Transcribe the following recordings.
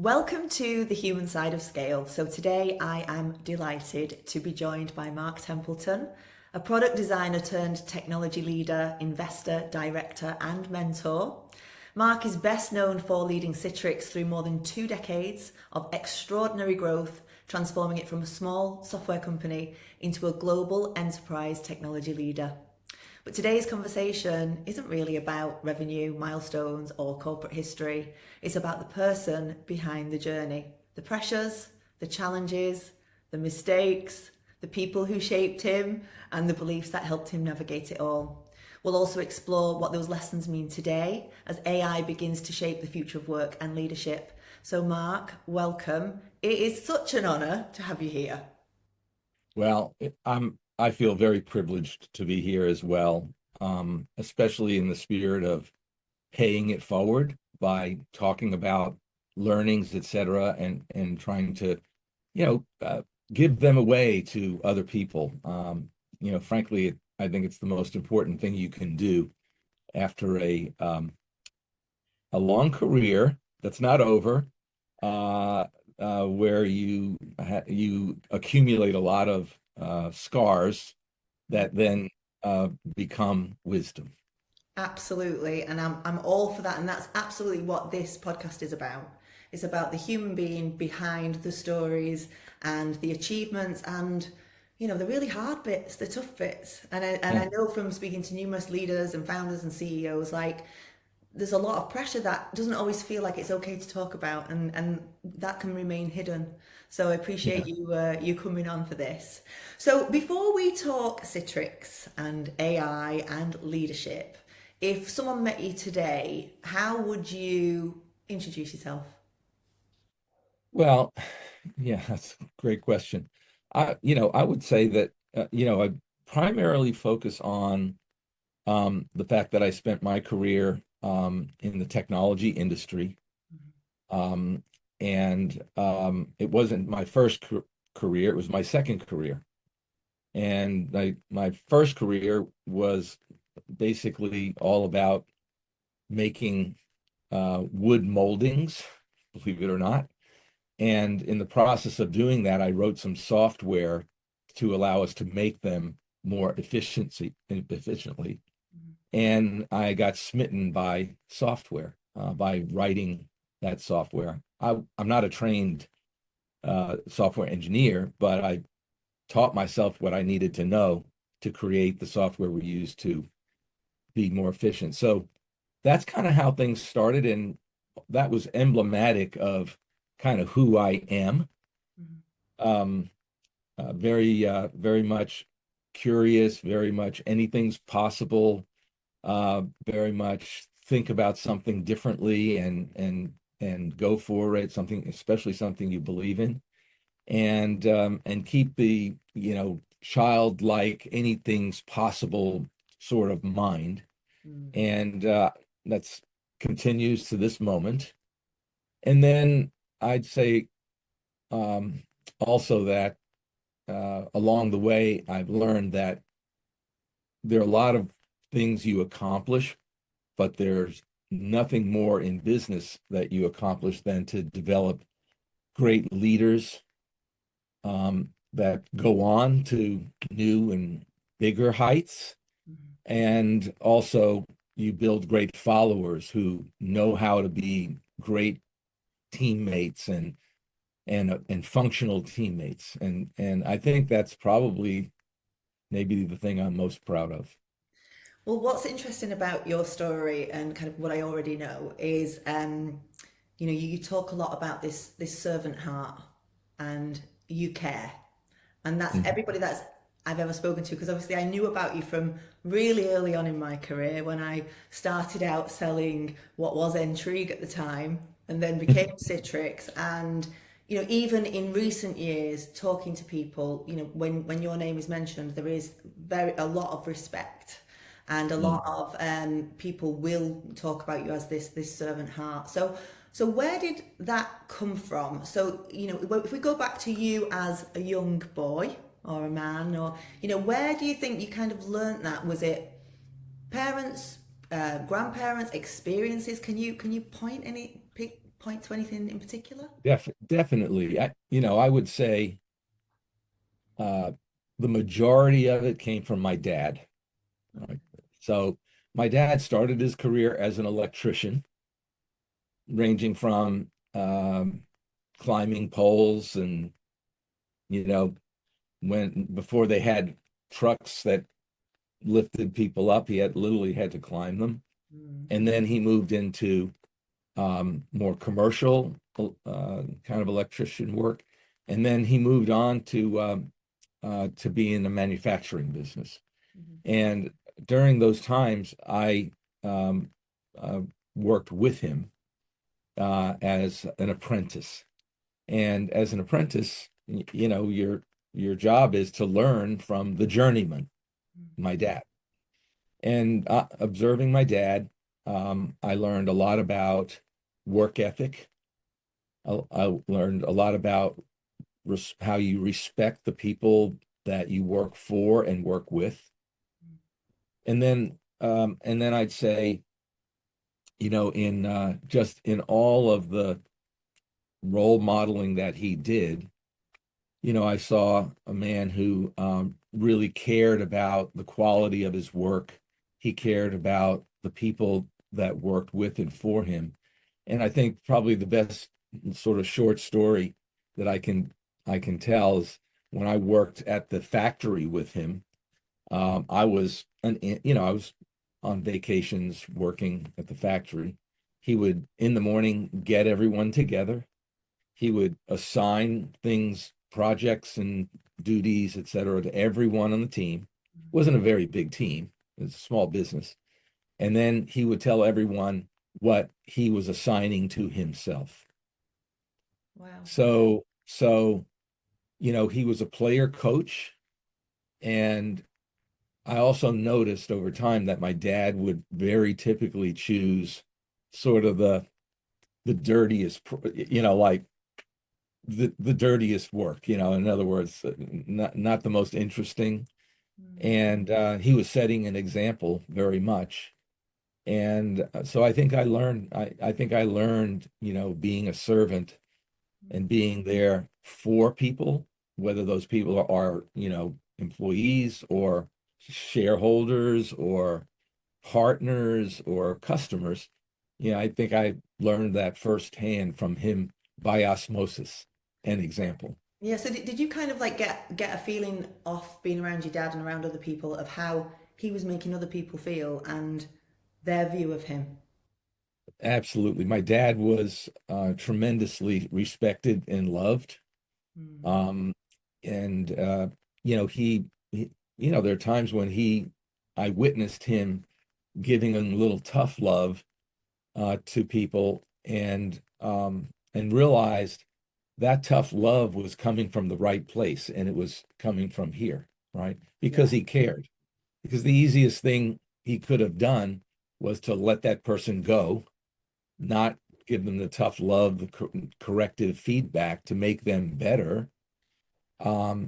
Welcome to the human side of scale. So today I am delighted to be joined by Mark Templeton, a product designer turned technology leader, investor, director, and mentor. Mark is best known for leading Citrix through more than 2 decades of extraordinary growth, transforming it from a small software company into a global enterprise technology leader. But today's conversation isn't really about revenue, milestones, or corporate history. It's about the person behind the journey, the pressures, the challenges, the mistakes, the people who shaped him, and the beliefs that helped him navigate it all. We'll also explore what those lessons mean today as AI begins to shape the future of work and leadership. So, Mark, welcome. It is such an honour to have you here. Well, I feel very privileged to be here as well, especially in the spirit of paying it forward by talking about learnings, et cetera, and trying to, you give them away to other people. Frankly, I think it's the most important thing you can do after a long career that's not over, uh, where you accumulate a lot of scars that then become wisdom. Absolutely, and I'm all for that, and that's absolutely what this podcast is about. It's about the human being behind the stories and the achievements and the really hard bits, the tough bits. And I know from speaking to numerous leaders and founders and CEOs, like there's a lot of pressure that doesn't always feel like it's okay to talk about, and that can remain hidden. So I appreciate Yeah. you coming on for this. So before we talk Citrix and AI and leadership, if someone met you today, how would you introduce yourself? Well, yeah, that's a great question. I would say that, I primarily focus on the fact that I spent my career in the technology industry. Um, and it wasn't my first career, it was my second career. And my first career was basically all about making wood moldings, believe it or not. And in the process of doing that, I wrote some software to allow us to make them more efficiently. And I got smitten by software, by writing that software. I'm not a trained software engineer, but I taught myself what I needed to know to create the software we use to be more efficient. So that's kind of how things started, and that was emblematic of kind of who I am. Mhm. Um, very much curious, very much anything's possible, very much think about something differently and go for it, something, especially something you believe in, and keep the, childlike, anything's possible sort of mind. Mm. And that's continues to this moment. And then I'd say um, also that along the way, I've learned that there are a lot of things you accomplish, but there's nothing more in business that you accomplish than to develop great leaders that go on to new and bigger heights. Mhm. And also, you build great followers who know how to be great teammates and functional teammates. And I think that's probably maybe the thing I'm most proud of. Well, what's interesting about your story and kind of what I already know is, you talk a lot about this servant heart, and you care, and that's Mhm. everybody that's I've ever spoken to, because obviously I knew about you from really early on in my career when I started out selling what was Intrigue at the time and then became Citrix. And even in recent years, talking to people, when your name is mentioned, there is very a lot of respect, and a lot Mm. of people will talk about you as this servant heart. So where did that come from? So if we go back to you as a young boy or a man, or where do you think you kind of learnt that? Was it parents, grandparents, experiences? Can you point any point to anything in particular? Definitely. I would say uh, the majority of it came from my dad. Mm, Right? So my dad started his career as an electrician, ranging from climbing poles and, you know, when before they had trucks that lifted people up, he had literally had to climb them. mm, And then he moved into more commercial kind of electrician work. And then he moved on to be in the manufacturing business. mhm, And during those times, I um, uh, worked with him as an apprentice. And as an apprentice, your job is to learn from the journeyman, mm. my dad. And observing my dad, I learned a lot about work ethic. I learned a lot about how you respect the people that you work for and work with. And then I'd say, in just in all of the role modeling that he did, I saw a man who really cared about the quality of his work. He cared about the people that worked with and for him. And I think probably the best sort of short story that I can tell is when I worked at the factory with him. I was on vacations working at the factory. He would, in the morning, get everyone together. He would assign things, projects and duties, et cetera, to everyone on the team. It wasn't a very big team. It was a small business. And then he would tell everyone what he was assigning to himself. Wow. So, he was a player coach. And I also noticed over time that my dad would very typically choose sort of the dirtiest, like the dirtiest work, in other words, not the most interesting. Mm, And he was setting an example very much. And so I think I learned, being a servant and mm, being there for people, whether those people are, employees or shareholders or partners or customers. I think I learned that firsthand from him by osmosis and example. yeah, so did you kind of like get a feeling off being around your dad and around other people of how he was making other people feel and their view of him? Absolutely. My dad was tremendously respected and loved. Mm, Um, and there are times when I witnessed him giving a little tough love to people and realized that tough love was coming from the right place and it was coming from here, right? Because yeah. he cared. Because the easiest thing he could have done was to let that person go, not give them the tough love, the corrective feedback to make them better.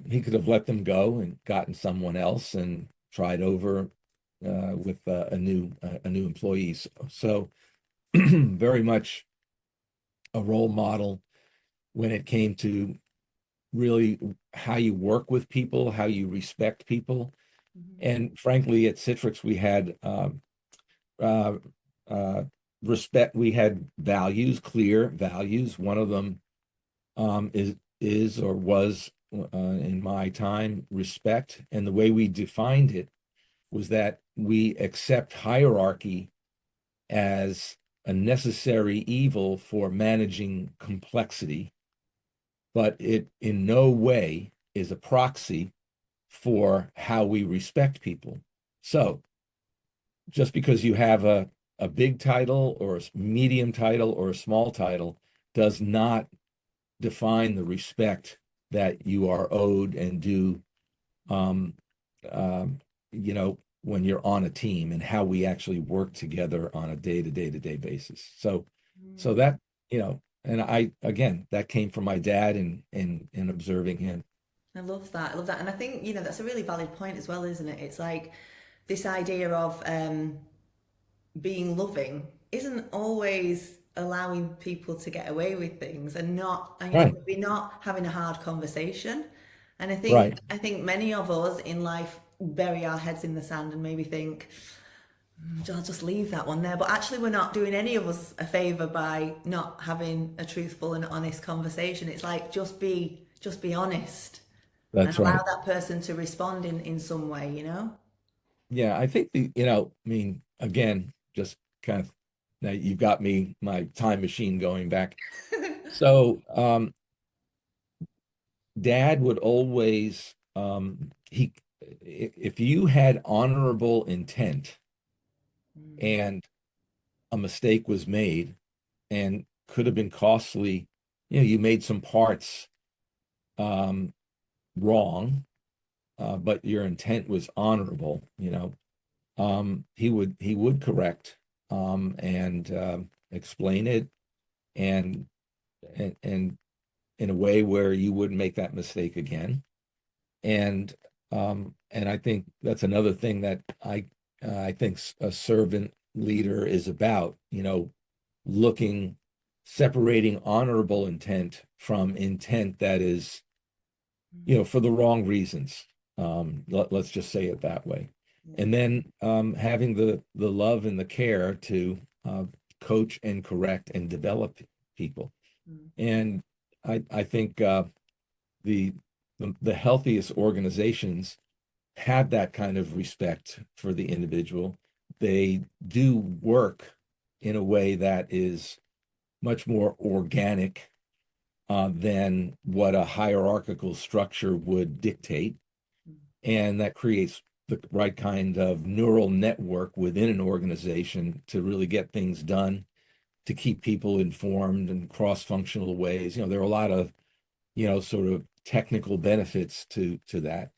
He could have let them go and gotten someone else and tried over with a new employee. So very much a role model when it came to really how you work with people, how you respect people. Mhm, And frankly, at Citrix, we had uh, uh, respect. We had values, clear values. One of them is or was in my time respect, and the way we defined it was that we accept hierarchy as a necessary evil for managing complexity, but it in no way is a proxy for how we respect people. So just because you have a big title or a medium title or a small title does not define the respect that you are owed and due um, um, when you're on a team and how we actually work together on a day-to-day basis. So mm. that, and again, that came from my dad and observing him. I love that. I love that. And I think, that's a really valid point as well, isn't it? It's like this idea of being loving isn't always allowing people to get away with things and not, and Right, maybe not having a hard conversation. And right. I think many of us in life bury our heads in the sand and maybe think, I'll just leave that one there. But actually, we're not doing any of us a favor by not having a truthful and honest conversation. It's like just be honest and That's allow right. that person to respond in some way, you know? Yeah, I think I mean, again, just kind of now you've got me, my time machine going back. So, Dad would always, if you had honorable intent Mm, and a mistake was made and could have been costly, you made some parts um, wrong, but your intent was honorable, he would correct and explain it and and in a way where you wouldn't make that mistake again. And I think that's another thing that I think a servant leader is about, looking separating honorable intent from intent that is, mm, for the wrong reasons. Let's just say it that way. yeah, And then having the love and the care to coach and correct and develop people. mm, And I think the, the healthiest organizations have that kind of respect for the individual. They do work in a way that is much more organic than what a hierarchical structure would dictate. mm, And that creates the right kind of neural network within an organization to really get things done, to keep people informed in cross-functional ways. There are a lot of, sort of technical benefits to that.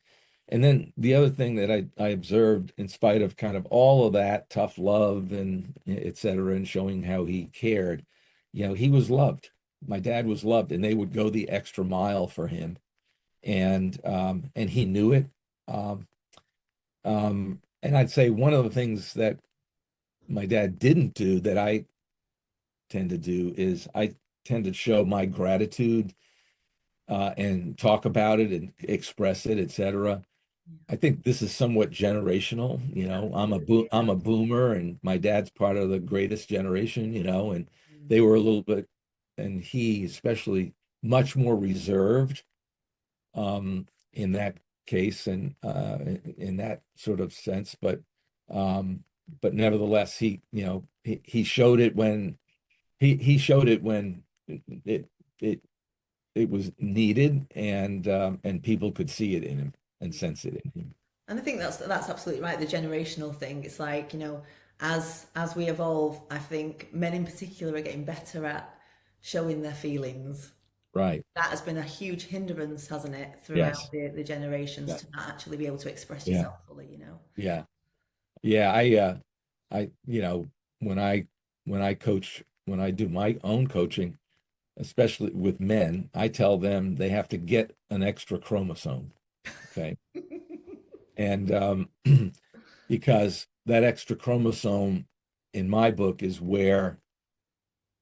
And then the other thing that I observed, in spite of kind of all of that tough love and et cetera, and showing how he cared, he was loved. My dad was loved, and they would go the extra mile for him, and he knew it. Um, and I'd say one of the things that my dad didn't do that I tend to do is I tend to show my gratitude and talk about it and express it, et cetera. yeah, I think this is somewhat generational. absolutely, I'm yeah. a boomer, and my dad's part of the greatest generation, and Mm, they were a little bit, and he especially much more reserved in that case and in that sort of sense. Um, but nevertheless, he showed it when he showed it when it it it was needed, and people could see it in him and mm. sense it in him. And I think that's absolutely right. The generational thing. It's like, as we evolve, I think men in particular are getting better at showing their feelings. Right. That has been a huge hindrance, hasn't it, throughout Yes. the generations Yeah. to not actually be able to express Yeah. yourself fully, you know? Yeah. Yeah. I, when I coach, when I do my own coaching, especially with men, I tell them they have to get an extra chromosome. Okay. And because that extra chromosome in my book is where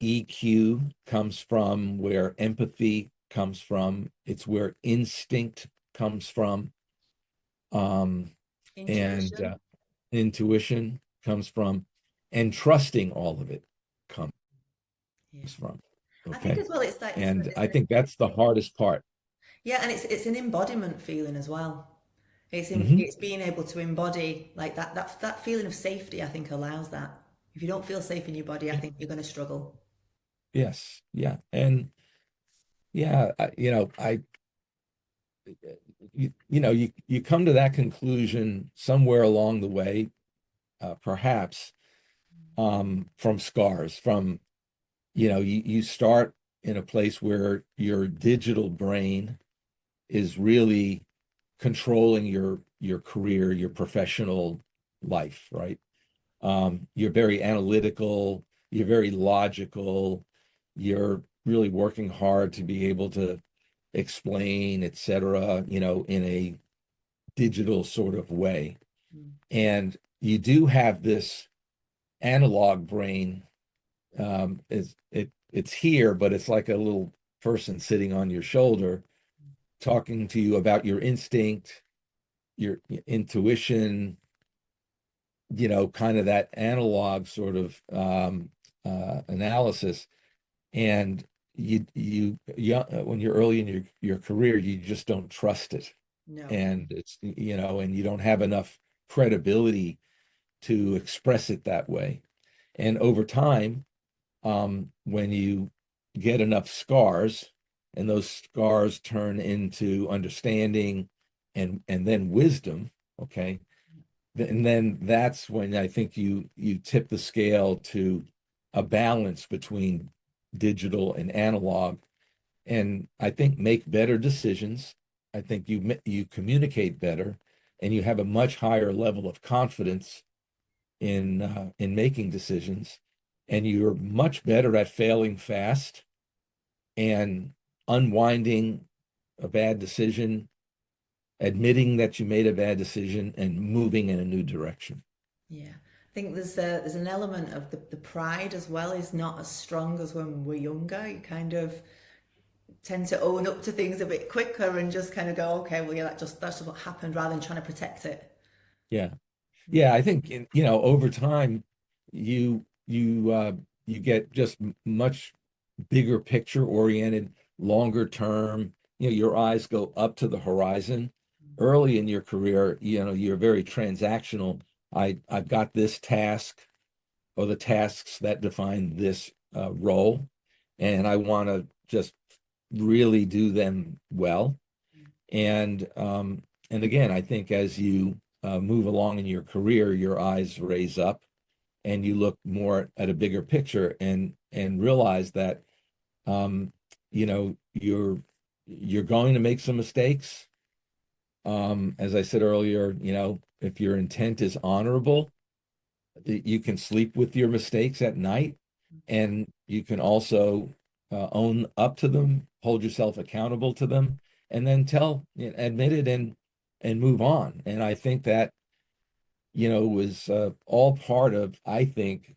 EQ comes from, where empathy comes from, it's where instinct comes from. Um, and Intuition. intuition comes from, and trusting all of it comes Yeah. from. I think Okay. as well, it's like And it's I think that's the hardest part. yeah, and it's an embodiment feeling as well. Hmm. It's being able to embody like that feeling of safety. I think allows that. If you don't feel safe in your body, I think you're going to struggle. Yes. Yeah. And yeah, you come to that conclusion somewhere along the way, perhaps from scars, from, you start in a place where your digital brain is really controlling your career, your professional life, right? You're very analytical, you're very logical, you're really working hard to be able to explain, et cetera, in a digital sort of way. Mm, And you do have this analog brain it's here, but it's like a little person sitting on your shoulder talking to you about your instinct, your intuition, kind of that analog sort of analysis. And when you're early in your career, you just don't trust it. No. And and you don't have enough credibility to express it that way. And over time, when you get enough scars, and those scars turn into understanding and then wisdom, okay, and then that's when I think you tip the scale to a balance between digital and analog, and I think make better decisions. I think you communicate better, and you have a much higher level of confidence in making decisions, and you're much better at failing fast and unwinding a bad decision, admitting that you made a bad decision, and moving in a new direction. Yeah. I think there's an element of the pride as well is not as strong as when we're younger. You kind of tend to own up to things a bit quicker and just kind of go, okay, well, yeah, that's just what happened rather than trying to protect it. Yeah. Yeah, I think over time you get just much bigger picture oriented, longer term. Your eyes go up to the horizon. Early in your career, you're very transactional. I've got this task or the tasks that define this role, and I want to just really do them well. And again, I think as you move along in your career, your eyes raise up and you look more at a bigger picture and realize that you're going to make some mistakes. As I said earlier, if your intent is honorable, you can sleep with your mistakes at night, and you can also own up to them, hold yourself accountable to them, and then admit it and move on. And I think that was all part of, I think,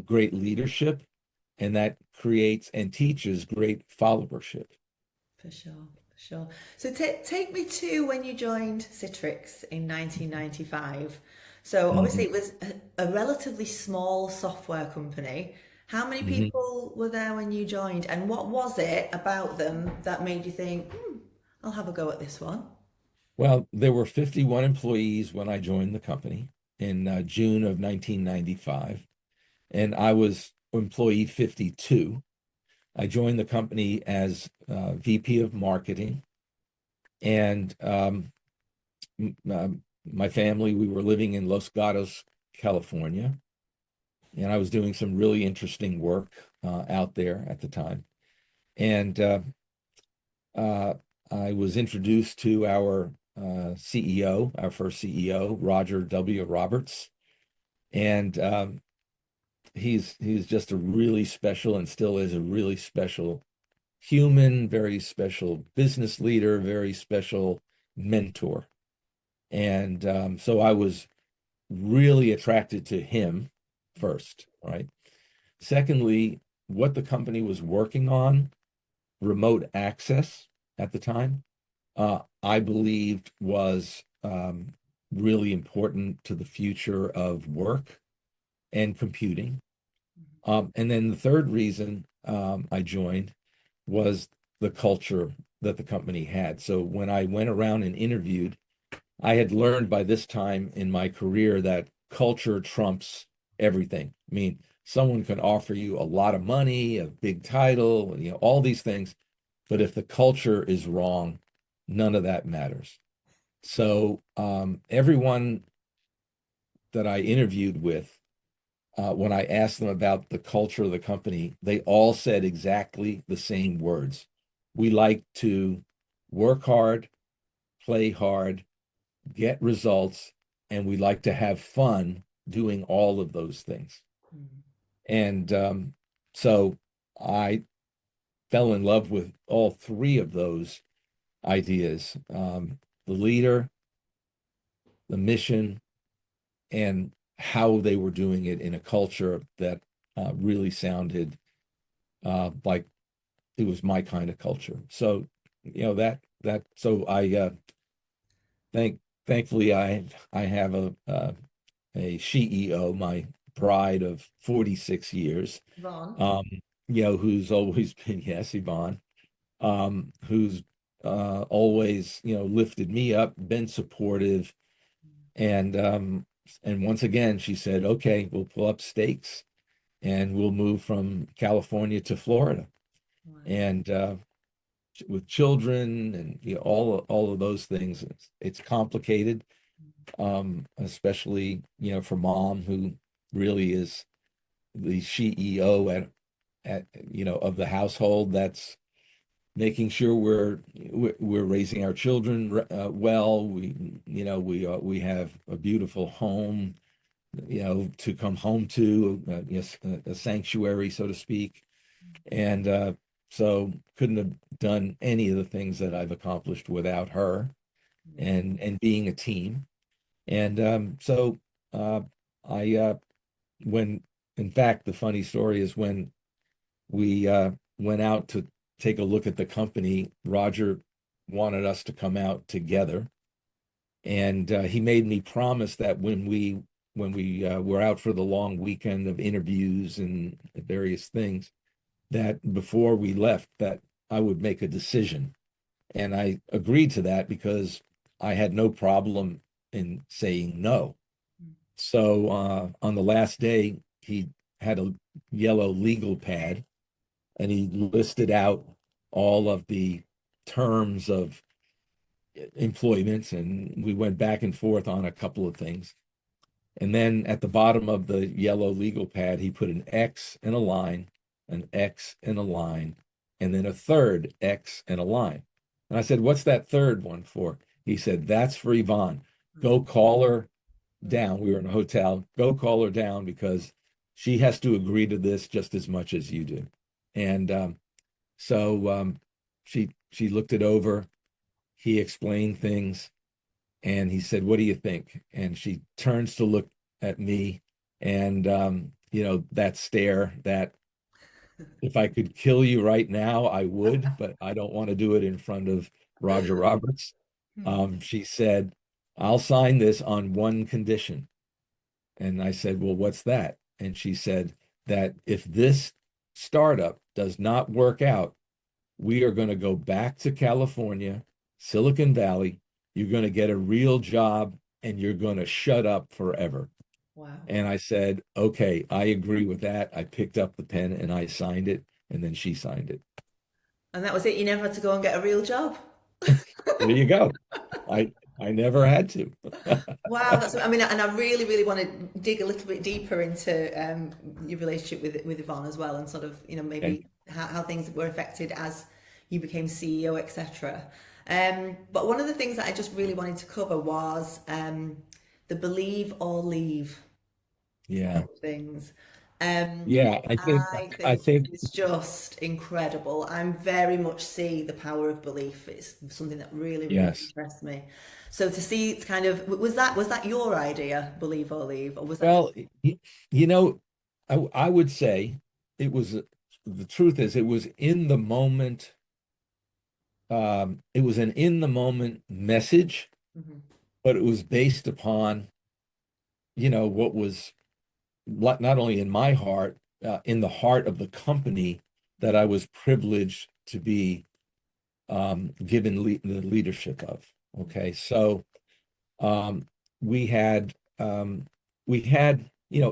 great leadership, and that creates and teaches great followership. For sure, for sure. So take me to when you joined Citrix in 1995. So obviously Mhm. it was a relatively small software company. How many Mhm. people were there when you joined, and what was it about them that made you think, I'll have a go at this one? Well, there were 51 employees when I joined the company in June of 1995, and I was employee 52. I joined the company as VP of marketing, and my family, we were living in Los Gatos, California, and I was doing some really interesting work out there at the time. And uh, I was introduced to our CEO, our first CEO, Roger W. Roberts, and he's just a really special, and still is a really special human, very special business leader, very special mentor. And so I was really attracted to him first, right? Secondly, what the company was working on, remote access at the time, I believed was really important to the future of work and computing. And then the third reason I joined was the culture that the company had. So when I went around and interviewed, I had learned by this time in my career that culture trumps everything. I mean, someone can offer you a lot of money, a big title, all these things, but if the culture is wrong, none of that matters. So everyone that I interviewed with, when I asked them about the culture of the company, they all said exactly the same words. We like to work hard, play hard, get results, and we like to have fun doing all of those things. And so I fell in love with all three of those ideas, the leader, the mission, and how they were doing it in a culture that really sounded like it was my kind of culture. So, so thankfully I have a CEO, my bride of 46 years, Ron. um, who's always been, yes, Yvonne, who's always, lifted me up, been supportive, and once again she said, okay, we'll pull up stakes and we'll move from California to Florida. Wow. And with children and all of those things, it's complicated, especially for mom, who really is the CEO of the household. That's making sure we're raising our children well. We have a beautiful home, to come home to, yes, a sanctuary, so to speak. And so couldn't have done any of the things that I've accomplished without her, and being a team. And so I when in fact, the funny story is when we went out to take a look at the company, Roger wanted us to come out together, and he made me promise that when we were out for the long weekend of interviews and various things, that before we left, that I would make a decision. And I agreed to that because I had no problem in saying no. So on the last day, he had a yellow legal pad and he listed out all of the terms of employment, and we went back and forth on a couple of things. And then at the bottom of the yellow legal pad, he put an X and a line, an X and a line, and then a third X and a line. And I said, what's that third one for? He said, that's for Yvonne. Go call her down. We were in a hotel. Go call her down because she has to agree to this just as much as you do. And so she looked it over. He explained things. And he said, what do you think? And she turns to look at me, and that stare, that if I could kill you right now, I would, but I don't want to do it in front of Roger Roberts. She said, I'll sign this on one condition. And I said, well, what's that? And she said that if this startup does not work out, we are going to go back to California, Silicon Valley. You're going to get a real job and you're going to shut up forever. Wow. And I said, okay, I agree with that. I picked up the pen and I signed it, and then she signed it. And that was it. You never had to go and get a real job. There you go. I I never had to. Wow, that's, I mean, and I really, really want to dig a little bit deeper into your relationship with Yvonne as well, and sort of, Okay. maybe how things were affected as you became CEO, etc. But one of the things that I just really wanted to cover was the believe or leave Yeah. side of things. Yeah, I I think think it's just incredible. I'm very much see the power of belief. It's something that really, really yes. interests me. So to see it's kind of was that your idea, believe or leave, or was that just Well, you know, I would say it was the truth is it was in the moment. It was an in the moment message, Mhm. but it was based upon, what was not only in my heart, in the heart of the company that I was privileged to be given the leadership of. Okay, so um, we had um,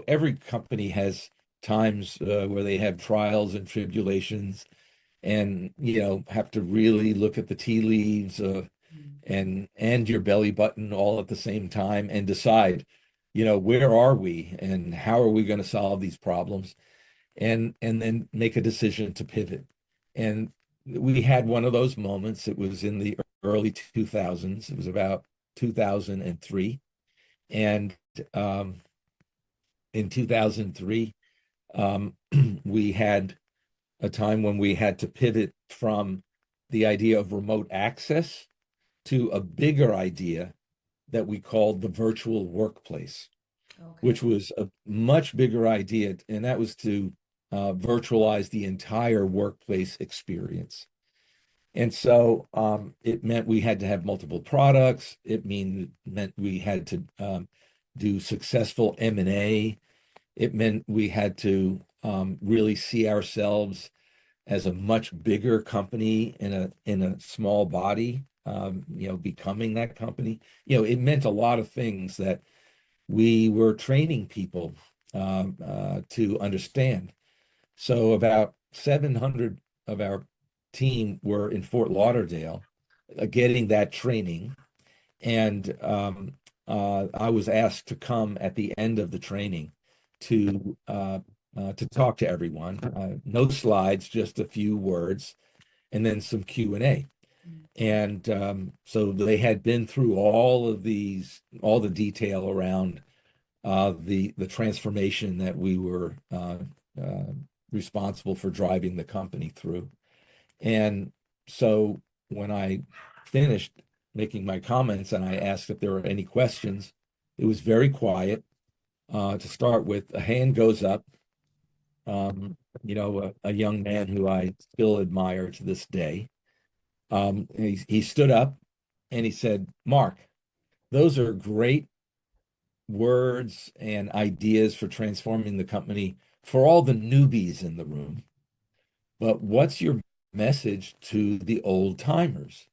every company has times where they have trials and tribulations, and have to really look at the tea leaves, and your belly button all at the same time, and decide, where are we and how are we going to solve these problems, and then make a decision to pivot. And we had one of those moments. It was in the early 2000s. It was about 2003. And in 2003, we had a time when we had to pivot from the idea of remote access to a bigger idea that we called the virtual workplace. Okay. which was a much bigger idea, and that was to virtualize the entire workplace experience. And so it meant we had to have multiple products. Meant we had to do successful M&A. It meant we had to really see ourselves as a much bigger company in a small body, becoming that company. It meant a lot of things that we were training people to understand. So about 700 of our team were in Fort Lauderdale, getting that training. And I was asked to come at the end of the training to talk to everyone. No slides, just a few words, and then some Q&A. And so they had been through all the detail around the transformation that we were uh, responsible for driving the company through. And so when I finished making my comments and I asked if there were any questions, it was very quiet. To start with, a hand goes up. A young man who I still admire to this day. He stood up and he said, "Mark, those are great words and ideas for transforming the company for all the newbies in the room. But what's your message to the old timers?"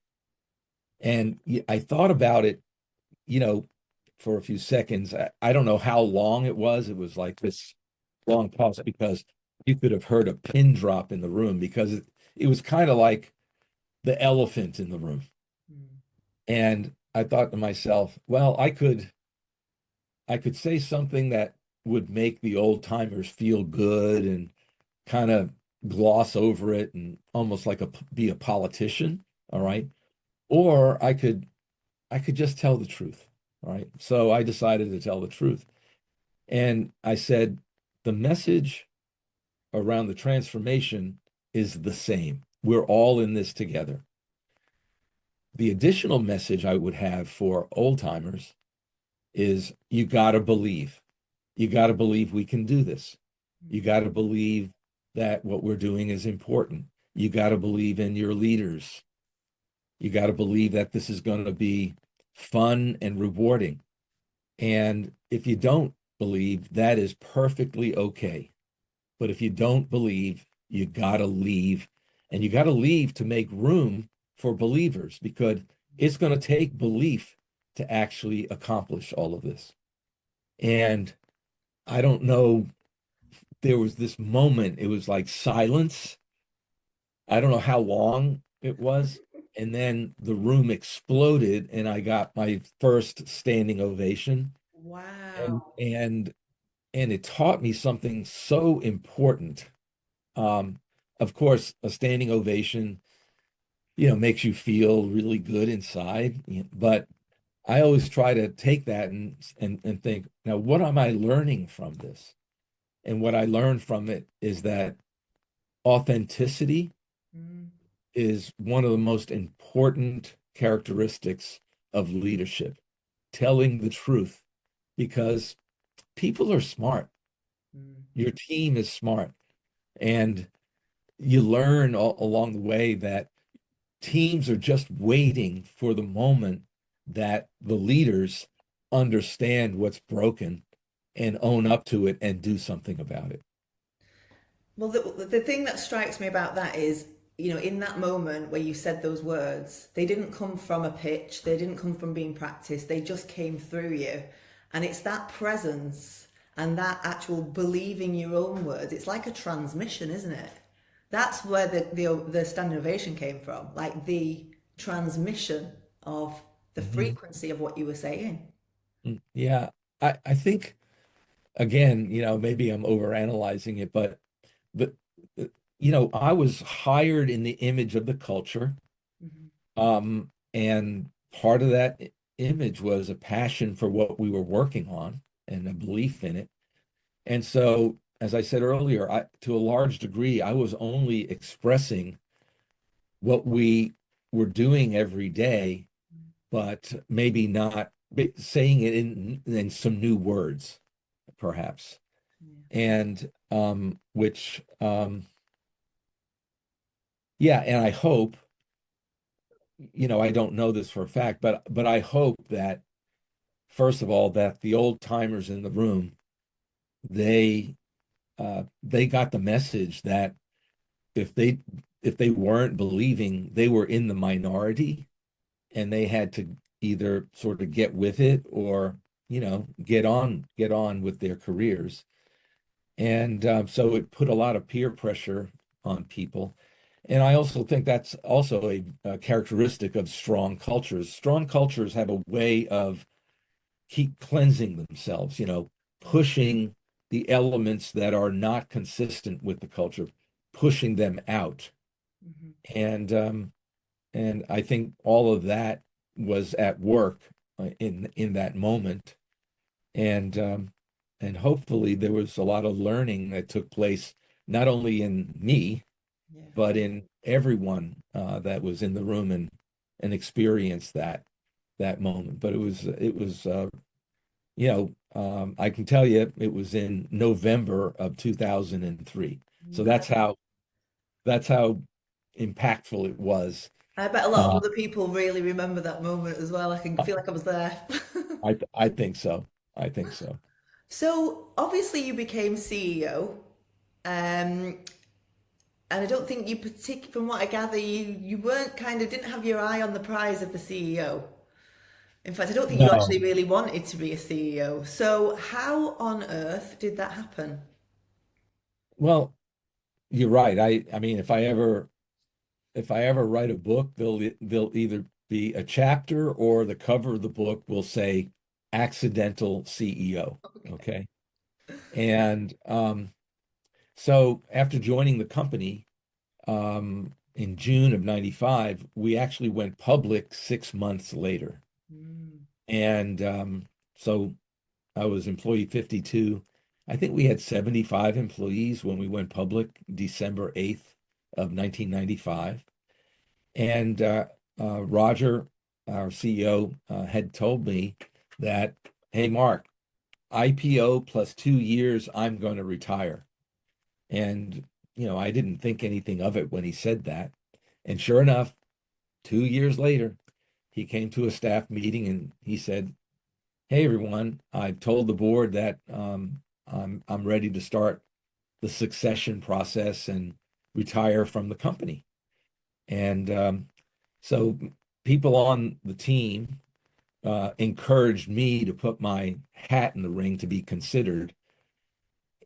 And I thought about it, you know, for a few seconds. I don't know how long it was. It was like this long pause because you could have heard a pin drop in the room because it was kind of like the elephant in the room. Mm. And I thought to myself, well, I could say something that would make the old timers feel good and kind of gloss over it and almost like be a politician, all right? Or I could just tell the truth, all right? So I decided to tell the truth. And I said, the message around the transformation is the same. We're all in this together. The additional message I would have for old timers is you got to believe. You got to believe we can do this. You got to believe that what we're doing is important. You got to believe in your leaders. You got to believe that this is going to be fun and rewarding. And if you don't believe, that is perfectly okay. But if you don't believe, you got to leave. And you got to leave to make room for believers because it's going to take belief to actually accomplish all of this. And I don't know, there was this moment, it was like silence. I don't know how long it was. And then the room exploded and I got my first standing ovation. And Wow. and and it taught me something so important. Um, of course, a standing ovation, makes you feel really good inside. But I always try to take that and think, now, what am I learning from this? And what I learned from it is that authenticity Mm. is one of the most important characteristics of leadership, telling the truth, because people are smart. Mm. Your team is smart. And you learn along the way that teams are just waiting for the moment that the leaders understand what's broken and own up to it and do something about it. Well, the thing that strikes me about that is, in that moment where you said those words, they didn't come from a pitch, they didn't come from being practiced, they just came through you. And it's that presence and that actual believing your own words. It's like a transmission, isn't it? That's where the standing ovation came from, like the transmission of the Mhm. frequency of what you were saying. Yeah, I think again, maybe I'm overanalyzing it, but the, I was hired in the image of the culture. Mhm. And part of that image was a passion for what we were working on and a belief in it. And so, as I said earlier, to a large degree, I was only expressing what we were doing every day, but maybe not saying it in some new words. perhaps. Yeah. And which yeah, and I hope, I don't know this for a fact, but I hope that first of all that the old timers in the room, they they got the message that if they if they weren't believing, they were in the minority and they had to either sort of get with it or get on with their careers. And so it put a lot of peer pressure on people. And I also think that's also a characteristic of strong cultures. Strong cultures have a way of keep cleansing themselves, pushing the elements that are not consistent with the culture, pushing them out. Mm-hmm. And I think all of that was at work in that moment. And hopefully there was a lot of learning that took place, not only in me, Yeah. but in everyone that was in the room and experienced that moment. But I can tell you it was in November of 2003. So Right. that's how impactful it was. I bet a lot of Uh, other people really remember that moment as well. I can feel like I was there. I think so. I think so. So obviously you became CEO, um, and I don't think from what I gather, you weren't didn't have your eye on the prize of the CEO. In fact, I don't think you No. actually really wanted to be a CEO. So how on earth did that happen? Well, you're right. I mean, if I ever write a book, they'll either be a chapter or the cover of the book will say accidental CEO. Okay. Okay. And so after joining the company in June of 95, we actually went public 6 months later. Mm. And so I was employee 52. I think we had 75 employees when we went public December 8th of 1995. And Roger, our CEO, had told me that, hey, Mark, IPO plus 2 years, I'm going to retire. And, I didn't think anything of it when he said that. And sure enough, 2 years later, he came to a staff meeting and he said, hey, everyone, I've told the board that I'm ready to start the succession process and retire from the company. And so people on the team encouraged me to put my hat in the ring to be considered,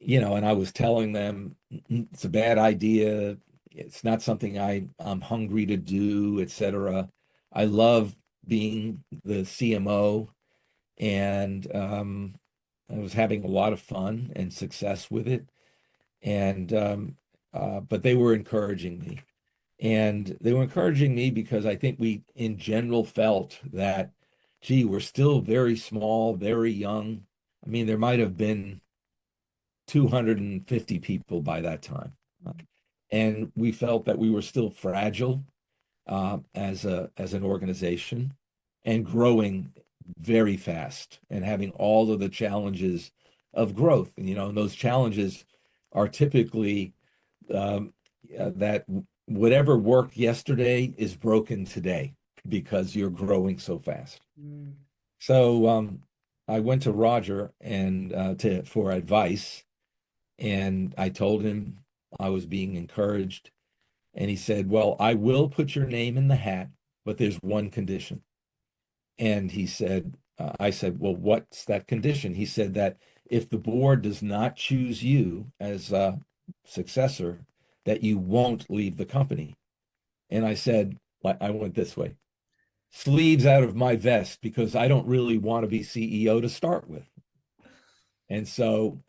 and I was telling them it's a bad idea. It's not something I'm hungry to do, etc. I love being the CMO, and I was having a lot of fun and success with it. And but they were encouraging me. And they were encouraging me because I think we, in general, felt that, gee, we're still very small, very young. I mean, there might have been 250 people by that time. And we felt that we were still fragile as an organization and growing very fast and having all of the challenges of growth. And those challenges are typically that whatever worked yesterday is broken today because you're growing so fast. Mm. So I went to Roger and for advice, and I told him I was being encouraged, and he said, "Well, I will put your name in the hat, but there's one condition." And I said, "Well, what's that condition?" He said that if the board does not choose you as a successor, that you won't leave the company. And I said, like, I went this way, sleeves out of my vest, because I don't really want to be CEO to start with. And so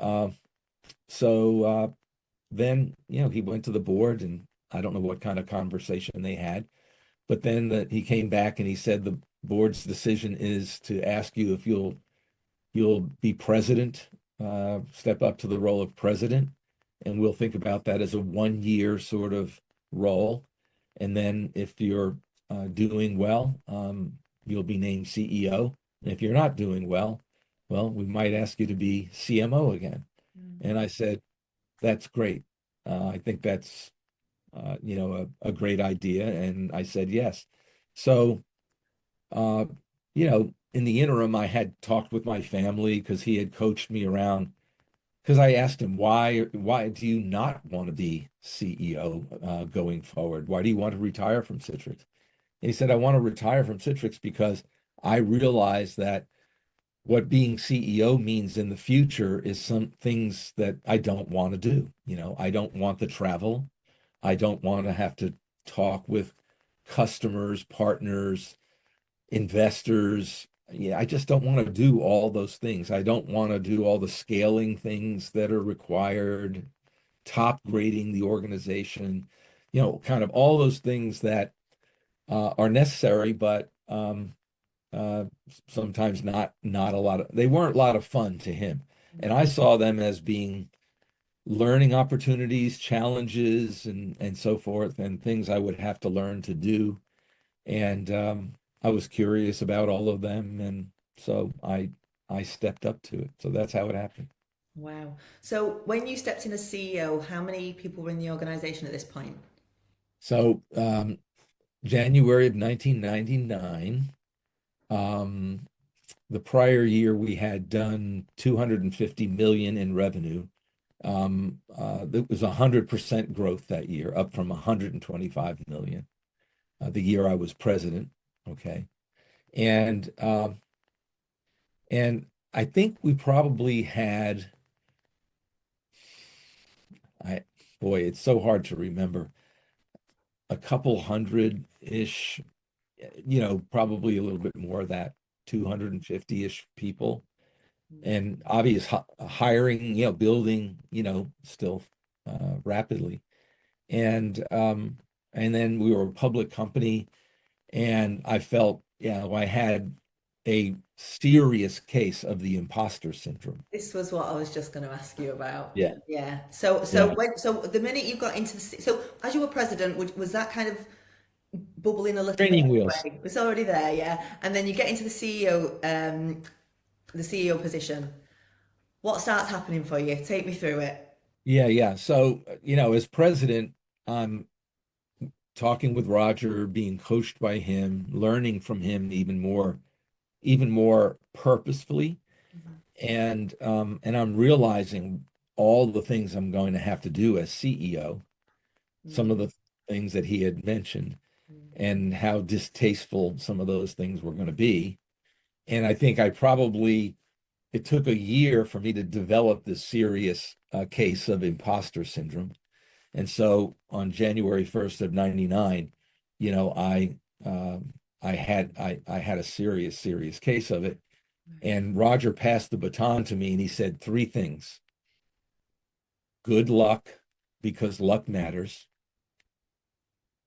then, he went to the board, and I don't know what kind of conversation they had, but then he came back and he said the board's decision is to ask you if you'll be president, step up to the role of president, and we'll think about that as a 1 year sort of role. And then if you're doing well, you'll be named CEO. And if you're not doing well, well, we might ask you to be CMO again. Mm. And I said, that's great. I think that's, a great idea. And I said, yes. So, uh, in the interim, I had talked with my family because he had coached me around. Because I asked him, why do you not want to be CEO going forward? Why do you want to retire from Citrix? And he said, I want to retire from Citrix because I realize that what being CEO means in the future is some things that I don't want to do. I don't want the travel. I don't want to have to talk with customers, partners, investors. Yeah, I just don't want to do all those things. I don't want to do all the scaling things that are required, top grading the organization, kind of all those things that are necessary, but uh, sometimes not a lot of, they weren't a lot of fun to him. And I saw them as being learning opportunities, challenges, and so forth, and things I would have to learn to do. And I was curious about all of them, and so I stepped up to it. So that's how it happened. Wow. So when you stepped in as CEO, how many people were in the organization at this point? So January of 1999, the prior year we had done 250 million in revenue. It was 100% growth that year, up from 125 million. The year I was president. Okay, and and I think we probably had, I boy, it's so hard to remember, a couple hundred-ish, probably a little bit more of that, 250-ish people, and obvious hiring, building, still rapidly. And then we were a public company, and I felt, I had a serious case of the imposter syndrome. This was what I was just going to ask you about. Yeah, Yeah. So yeah. the minute you got into so as you were president, was that kind of bubbling a little bit Training wheels. anyway? It's already there, yeah. And then you get into the CEO position. What starts happening for you? Take me through it. Yeah, yeah. So, as president, I'm talking with Roger, being coached by him, learning from him even more purposefully. And I'm realizing all the things I'm going to have to do as CEO, some of Mm, the things that he had mentioned, and how distasteful some of those things were going to be. And I think it took a year for me to develop this serious case of imposter syndrome. And so on January 1st of 99, you know, I I had a serious case of it. And Roger passed the baton to me and he said three things. Good luck, because luck matters.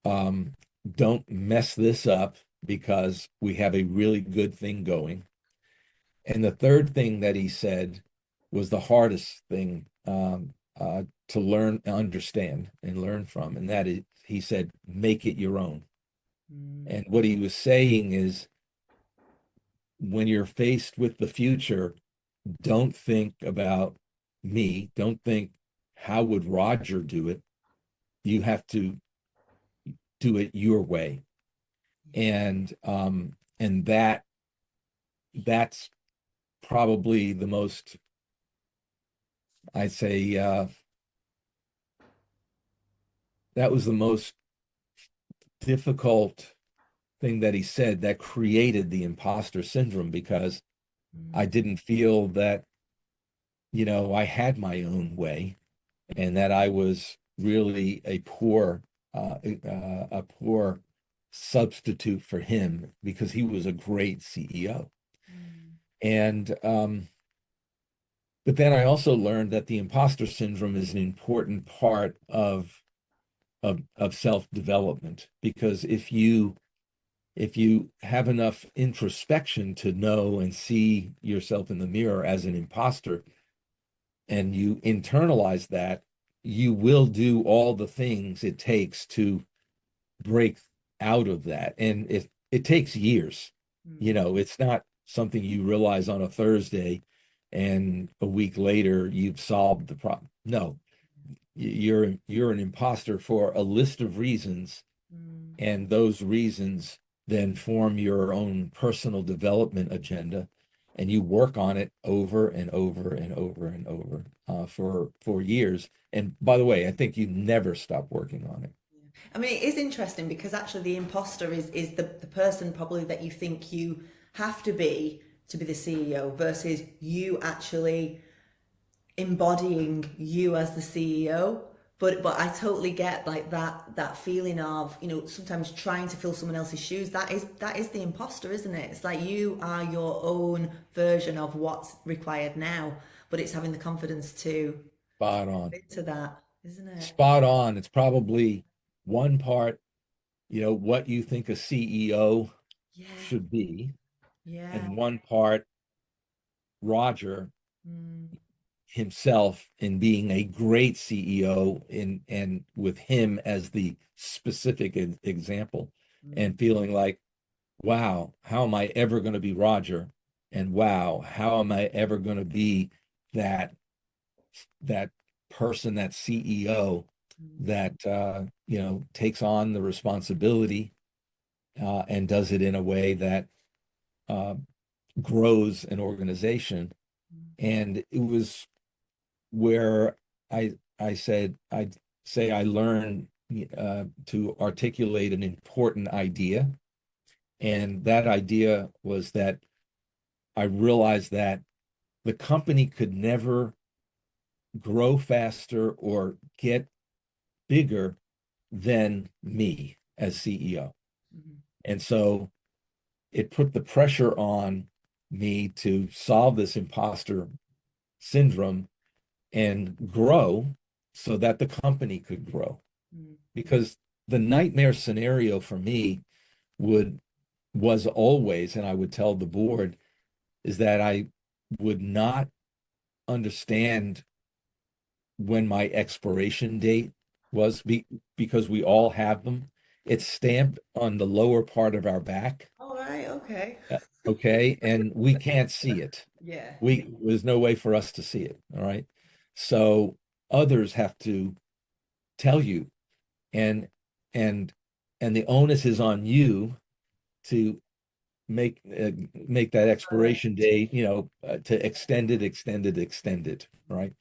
Um, don't mess this up because we have a really good thing going. And the third thing that he said was the hardest thing to learn, understand, and learn from. And that is, he said, make it your own. mm, And what he was saying is, when you're faced with the future, don't think about me. Don't think, how would Roger do it? You have to do it your way. And that's probably the most, I'd say, that was the most difficult thing that he said that created the imposter syndrome, because I mm, didn't feel that, I had my own way, and that I was really a poor substitute for him, because he was a great CEO. mm, And but then I also learned that the imposter syndrome is an important part of self-development, because if you have enough introspection to know and see yourself in the mirror as an imposter, and you internalize that, you will do all the things it takes to break out of that. And it takes years. mm. It's not something you realize on a Thursday, and a week later you've solved the problem. No, you're an imposter for a list of reasons, Mm. and those reasons then form your own personal development agenda, and you work on it over and over and over and over for years. And by the way, I think you never stop working on it. I mean, it is interesting because actually the imposter is the person probably that you think you have to be the CEO versus you actually embodying you as the CEO. But I totally get like that feeling of, you know, sometimes trying to fill someone else's shoes. That is the imposter, isn't it? It's like you are your own version of what's required now, but it's having the confidence to Spot on. into that, isn't it? Spot on. It's probably one part, what you think a CEO Yeah, should be, yeah. and one part Roger Mm, himself in being a great CEO and with him as the specific example, mm, and feeling like, wow, how am I ever going to be Roger? And wow, how am I ever going to be that that person, that CEO mm, that takes on the responsibility and does it in a way that uh, grows an organization. mm. And it was where I'd say I learned to articulate an important idea, and that idea was that I realized that the company could never grow faster or get bigger than me as CEO. Mhm. And so it put the pressure on me to solve this imposter syndrome and grow so that the company could grow. Mm. Because the nightmare scenario for me would was always, and I would tell the board, is that I would not understand when my expiration date was because we all have them. It's stamped on the lower part of our back. All right, okay. Okay, and we can't see it. Yeah. There's no way for us to see it. All right. So others have to tell you, and and and the onus is on you to make that expiration date, to extend it, right?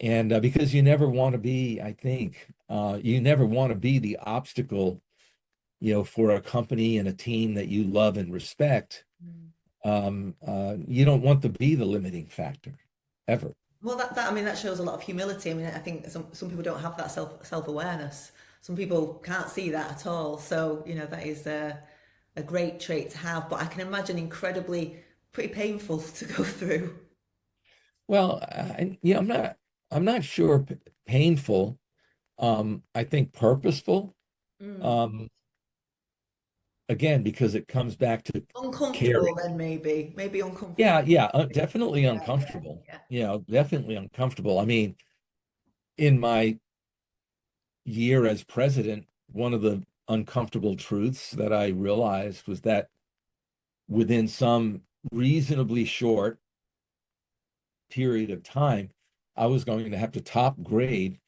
And because you never want to be, I think, you never want to be the obstacle, for a company and a team that you love and respect. Mm. You don't want to be the limiting factor ever. Well, that I mean, that shows a lot of humility. I mean, I think some people don't have that self-awareness. Some people can't see that at all. So, you know, that is a great trait to have. But I can imagine incredibly pretty painful to go through. Well, I'm not sure painful. I think purposeful. Mm. Um, again, because it comes back to Uncomfortable caring. then maybe uncomfortable. Yeah, definitely Yeah, yeah, uncomfortable. yeah. Definitely uncomfortable. I mean, in my year as president, one of the uncomfortable truths that I realized was that within some reasonably short period of time, I was going to have to top grade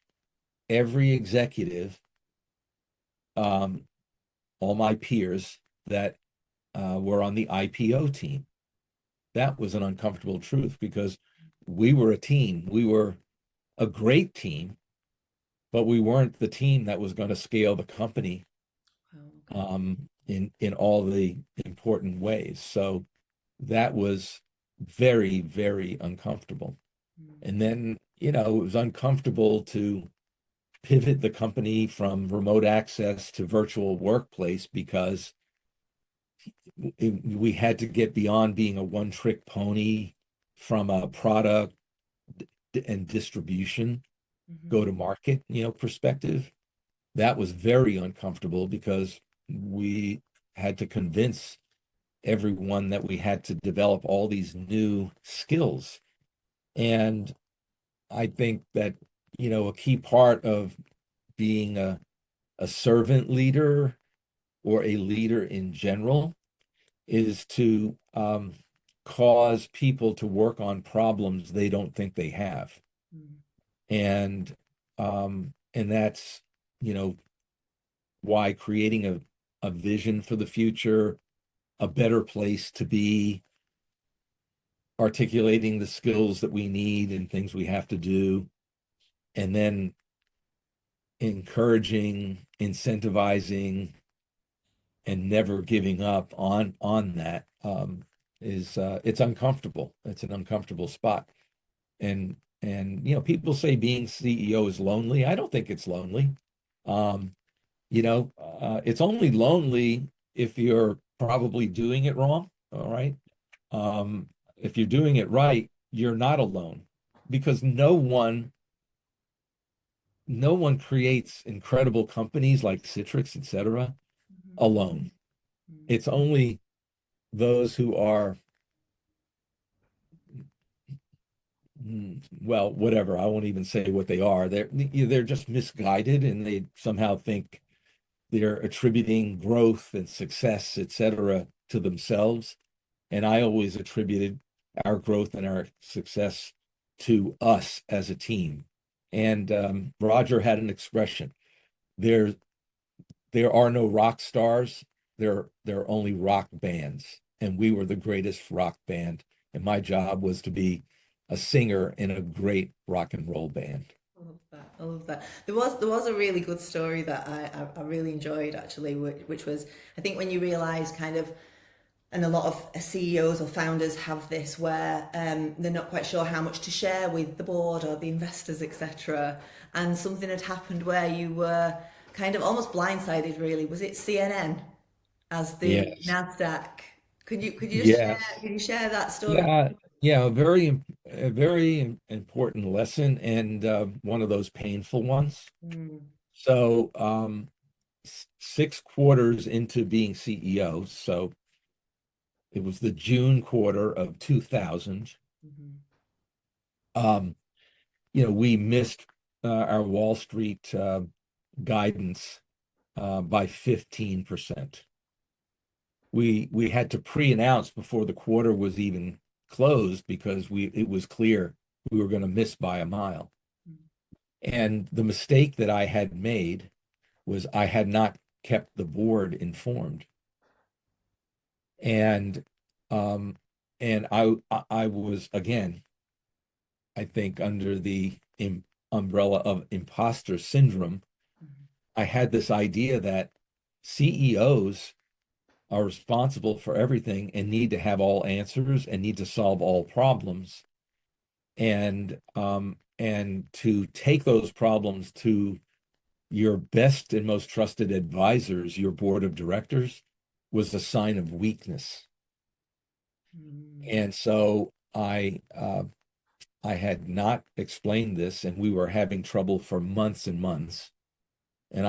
every executive, um, all my peers that were on the IPO team. That was an uncomfortable truth because we were a team. We were a great team, but we weren't the team that was going to scale the company Oh, okay. in all the important ways. So that was very, very uncomfortable. Mm. And then, it was uncomfortable to pivot the company from remote access to virtual workplace because we had to get beyond being a one-trick pony from a product and distribution Mhm. go to market, perspective. That was very uncomfortable because we had to convince everyone that we had to develop all these new skills. And I think that, a key part of being a servant leader or a leader in general is to cause people to work on problems they don't think they have. Mm. And that's, you know, why creating a vision for the future, a better place to be, articulating the skills that we need and things we have to do, and then encouraging, incentivizing, and never giving up on that is it's uncomfortable. It's an uncomfortable spot. And you know, people say being CEO is lonely. I don't think it's lonely. Um, it's only lonely if you're probably doing it wrong. All right. If you're doing it right, you're not alone because no one creates incredible companies like Citrix, etc., Mhm. alone. Mm. It's only those who are, well, whatever. I won't even say what they are. They're just misguided, and they somehow think they're attributing growth and success, etc., to themselves. And I always attributed our growth and our success to us as a team. And Roger had an expression: there there are no rock stars. There are only rock bands, and we were the greatest rock band. And my job was to be a singer in a great rock and roll band. I love that. I love that. There was a really good story that I really enjoyed actually, which was I think when you realise kind of, and a lot of CEOs or founders have this where they're not quite sure how much to share with the board or the investors, etc. And something had happened where you were kind of almost blindsided. Really, was it CNN as the Yes, Nasdaq? Could you just share? yes, Can you share that story? yeah, yeah. A very important lesson, and one of those painful ones. Mm, So, 6 quarters into being CEO, so it was the June quarter of 2000. mhm, Um, we missed our Wall Street guidance by 15%. We had to pre-announce before the quarter was even closed because it was clear we were going to miss by a mile. mm, And the mistake that I had made was I had not kept the board informed. And um, and I was again, I think, under the umbrella of imposter syndrome. mhm, I had this idea that CEOs are responsible for everything and need to have all answers and need to solve all problems. And to take those problems to your best and most trusted advisors, your board of directors, was a sign of weakness. mm, And so I had not explained this, and we were having trouble for months and months. And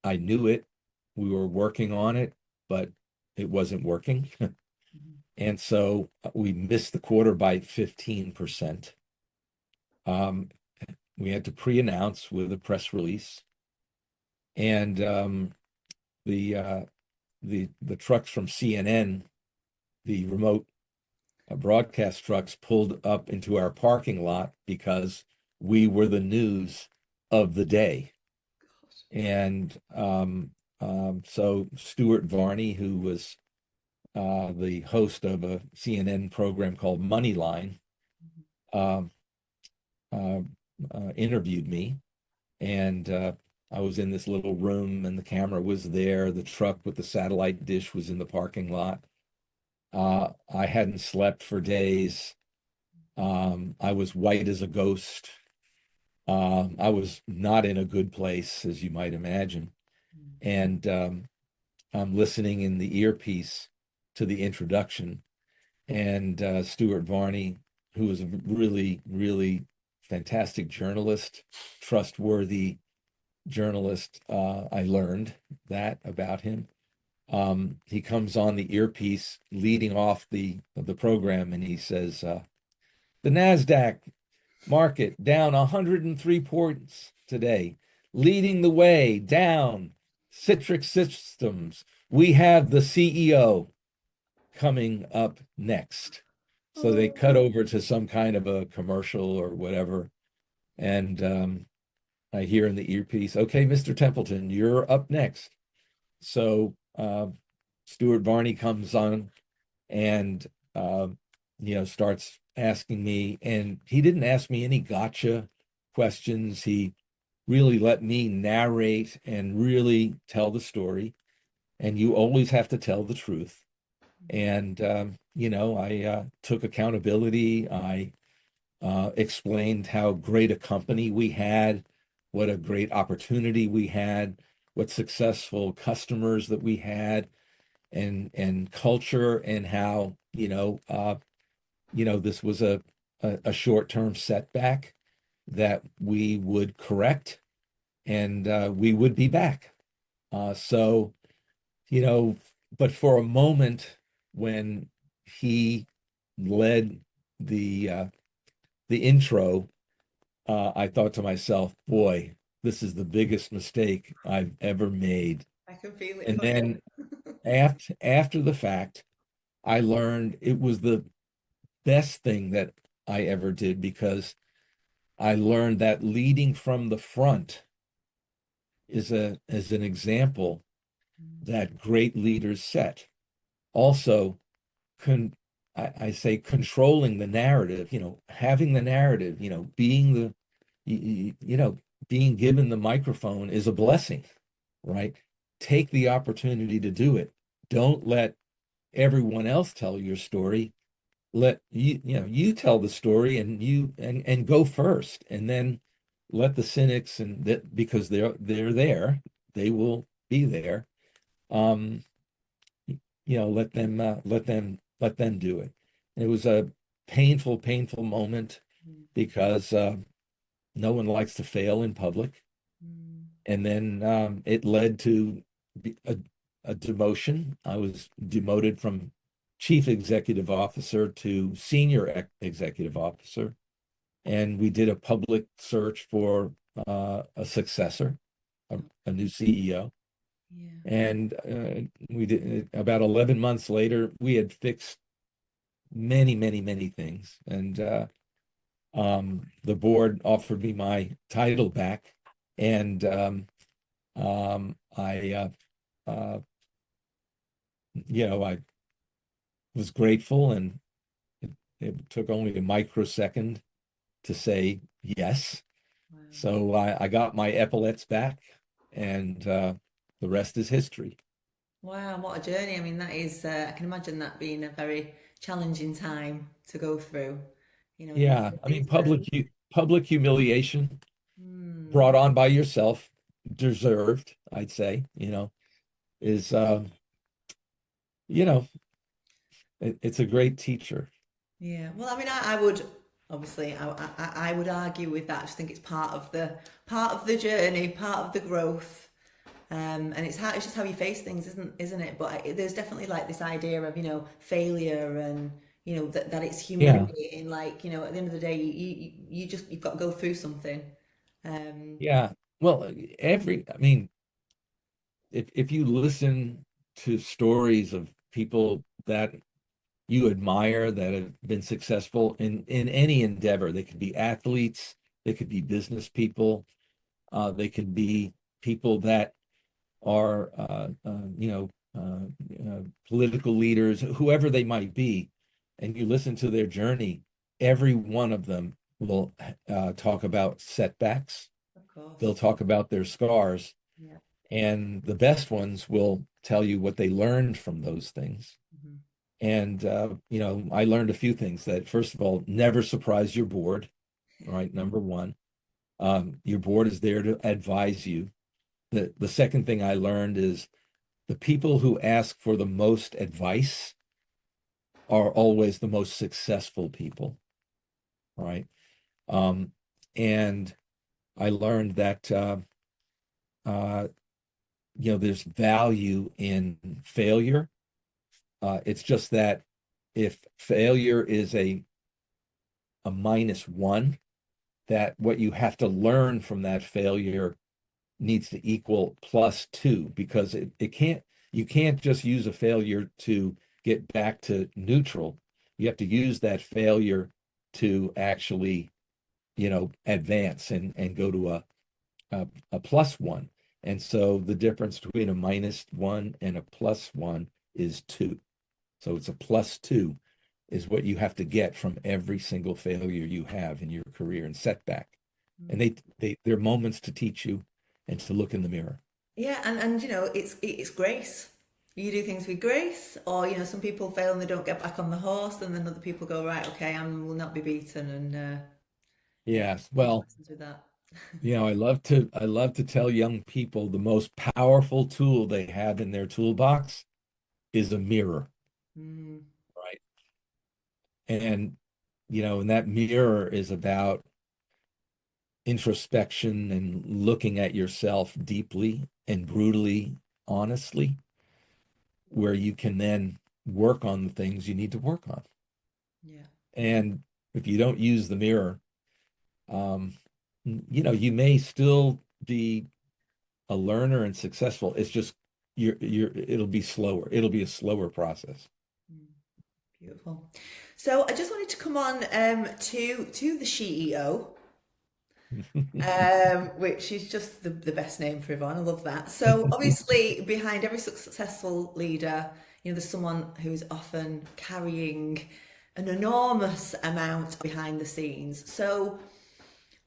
I knew it. We were working on it, but it wasn't working. mhm. And so we missed the quarter by 15%. Um, we had to pre-announce with a press release, and the uh, the trucks from CNN, the remote broadcast trucks, pulled up into our parking lot because we were the news of the day. And so Stuart Varney, who was the host of a CNN program called Moneyline, um, uh, interviewed me, and I was in this little room, and the camera was there. The truck with the satellite dish was in the parking lot. I hadn't slept for days. I was white as a ghost. I was not in a good place, as you might imagine. Mm. And I'm listening in the earpiece to the introduction, and Stuart Varney, who was a really, really fantastic journalist, trustworthy journalist. I learned that about him. He comes on the earpiece leading off the program, and he says, "The Nasdaq market down 103 points today, leading the way down. Citrix Systems. We have the CEO coming up next." So they cut Oh, over to some kind of a commercial or whatever. And I hear in the earpiece, okay, Mr. Templeton, you're up next. So Stuart Varney comes on and starts asking me, and he didn't ask me any gotcha questions. He really let me narrate and really tell the story. And you always have to tell the truth. And I took accountability. I explained how great a company we had, what a great opportunity we had, what successful customers that we had, and culture, and how this was a short-term setback that we would correct, and we would be back. So you know, but for a moment when he led the intro, I thought to myself, boy, this is the biggest mistake I've ever made. I can feel it And for you. then after the fact, I learned it was the best thing that I ever did, because I learned that leading from the front is an example that great leaders set. Also, con I say controlling the narrative, having the narrative, being being given the microphone is a blessing, right? Take the opportunity to do it. Don't let everyone else tell your story. Let you tell the story, and and go first, and then let the cynics, and that, because they're there, they will be there. Um, let them do it. And it was a painful moment, Mm, because no one likes to fail in public. mm. And then it led to a demotion. I was demoted from chief executive officer to senior executive officer, and we did a public search for a successor, a new CEO. Yeah. And we did about 11 months later, we had fixed many things. And the board offered me my title back. And I, I was grateful, and it took only a microsecond to say yes. Wow. So I got my epaulets back, and the rest is history. Wow, what a journey. I mean, that is, I can imagine that being a very challenging time to go through. Yeah, The I mean, things that, public humiliation hmm, brought on by yourself, deserved, I'd say, is you know, it's a great teacher. yeah. Well, I mean, I would obviously, I would argue with that. I just think it's part of the journey, part of the growth. And it's just how you face things, isn't it? But there's definitely like this idea of failure, and that it's Yeah, humiliating. Like at the end of the day, you've got to go through something. Um, yeah. Well, I mean, if you listen to stories of people that you admire that have been successful in any endeavor, they could be athletes, they could be business people, they could be people that are political leaders, whoever they might be, and you listen to their journey, every one of them will talk about setbacks. of course. They'll talk about their scars, Yeah. and the best ones will tell you what they learned from those things. Hmm. And I learned a few things. That, first of all, never surprise your board. Yeah. Right, number one. Your board is there to advise you. The second thing I learned is the people who ask for the most advice are always the most successful people, right? Um, and I learned that uh, there's value in failure. It's just that if failure is a -1, that what you have to learn from that failure needs to equal +2, because it can't you can't just use a failure to get back to neutral. You have to use that failure to actually, advance and go to a plus one. And so the difference between a minus one and a plus one is two. So it's a plus two is what you have to get from every single failure you have in your career and setback. And Mm. they're moments to teach you and to look in the mirror. Yeah, and it's grace. You do things with grace, or some people fail and they don't get back on the horse, and then other people go, right, okay, I will not be beaten, and yeah, Yes. teach Well, lessons with that. I love to tell young people the most powerful tool they have in their toolbox is a mirror, Mm, right? And and that mirror is about introspection and looking at yourself deeply and brutally honestly, where you can then work on the things you need to work on. yeah. And if you don't use the mirror, um, you may still be a learner and successful. It's just it'll be slower. It'll be a slower process. Mm, beautiful. So I just wanted to come on to the CEO. Which is just the best name for Yvonne. I love that. So obviously, behind every successful leader, there's someone who's often carrying an enormous amount behind the scenes. So,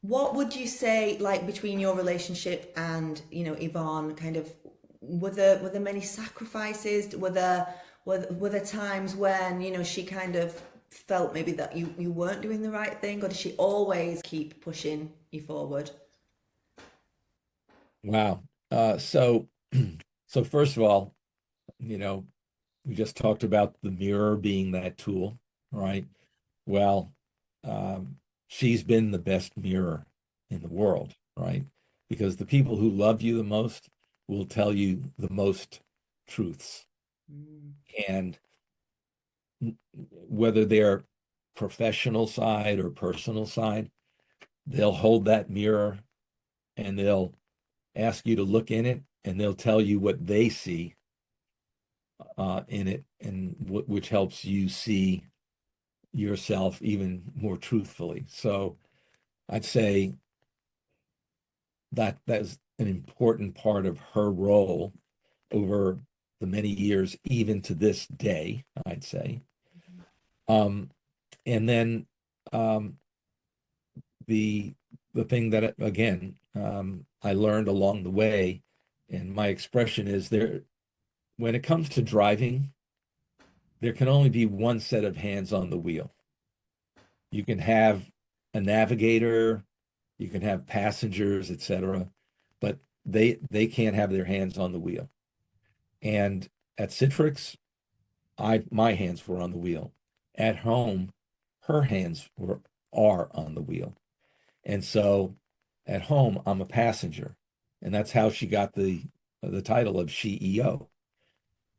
what would you say, like between your relationship and Yvonne, kind of were there many sacrifices? Were there times when she kind of felt maybe that you weren't doing the right thing, or did she always keep pushing you forward? Wow. So, so first of all, we just talked about the mirror being that tool, right? Well, um, she's been the best mirror in the world, right? Because the people who love you the most will tell you the most truths. Mm, And whether they're professional side or personal side, they'll hold that mirror and they'll ask you to look in it and they'll tell you what they see in it and which helps you see yourself even more truthfully. So I'd say that that's an important part of her role over the many years, even to this day, I'd say. Um, and then um, the the thing that again I learned along the way, and my expression is there when it comes to driving, there can only be one set of hands on the wheel. You can have a navigator, you can have passengers, etc., but they can't have their hands on the wheel. And at Citrix, I my hands were on the wheel. At home, her hands were are on the wheel. And so at home, I'm a passenger. And that's how she got the title of CEO.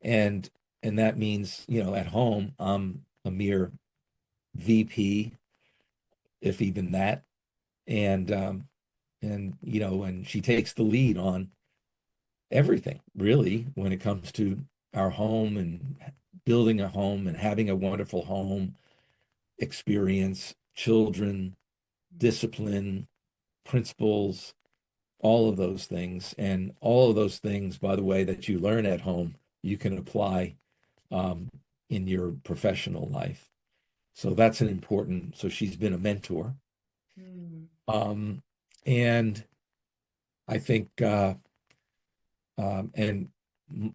And and that means, at home, I'm a mere VP, if even that. And she takes the lead on everything, really, when it comes to our home and building a home and having a wonderful home experience, children, discipline, principles, all of those things. And all of those things, by the way, that you learn at home, you can apply um, in your professional life. So that's an important, so she's been a mentor. mm, Um, and I think, and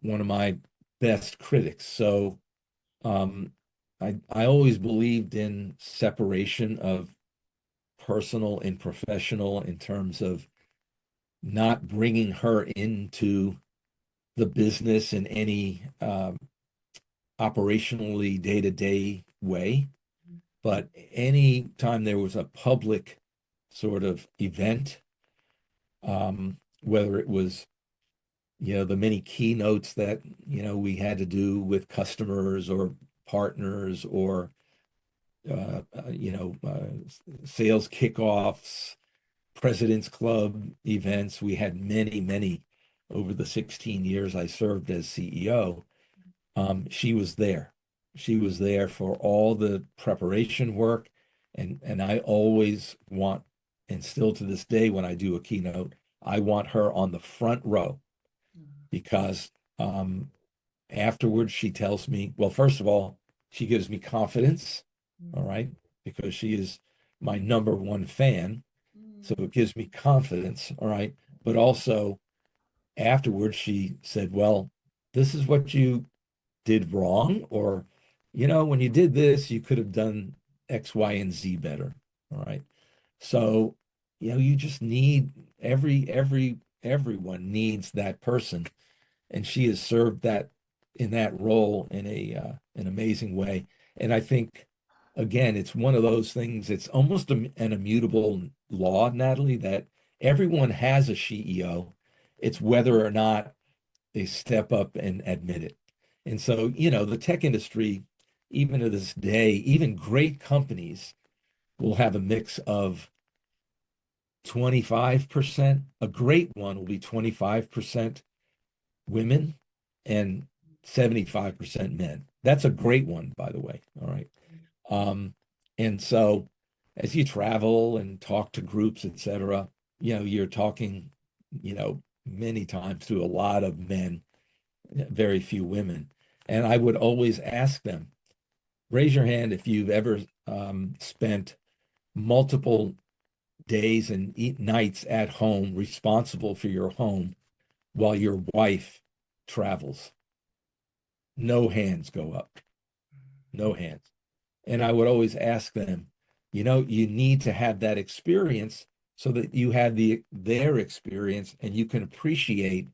one of my best critics. So um, I always believed in separation of personal and professional in terms of not bringing her into the business in any operationally day-to-day way. But any time there was a public sort of event, whether it was, the many keynotes that, we had to do with customers or partners or, sales kickoffs, President's Club events. We had many, many over the 16 years I served as CEO. She was there she was there for all the preparation work. And I always want, and still to this day, when I do a keynote, I want her on the front row because afterwards she tells me, well, first of all, she gives me confidence, all Mm. right, because she is my number one fan. So Mm. it gives me confidence, all right. But also afterwards, she said, well, this is what you did wrong, or, when you did this, you could have done X, Y, and Z better. All right. So, you just need everyone needs that person. And she has served that in that role in an amazing way. And I think, again, it's one of those things, it's almost an immutable law, Natalie, that everyone has a CEO. It's whether or not they step up and admit it. And so, the tech industry, even to this day, even great companies will have a mix of 25%. A great one will be 25% women and 75% men. That's a great one, by the way. All right. Um, and so as you travel and talk to groups, et cetera, you're talking, many times to a lot of men, very few women. And I would always ask them, raise your hand if you've ever spent multiple days and nights at home responsible for your home while your wife travels. No hands go up, no hands. And I would always ask them, you need to have that experience so that you have their experience and you can appreciate,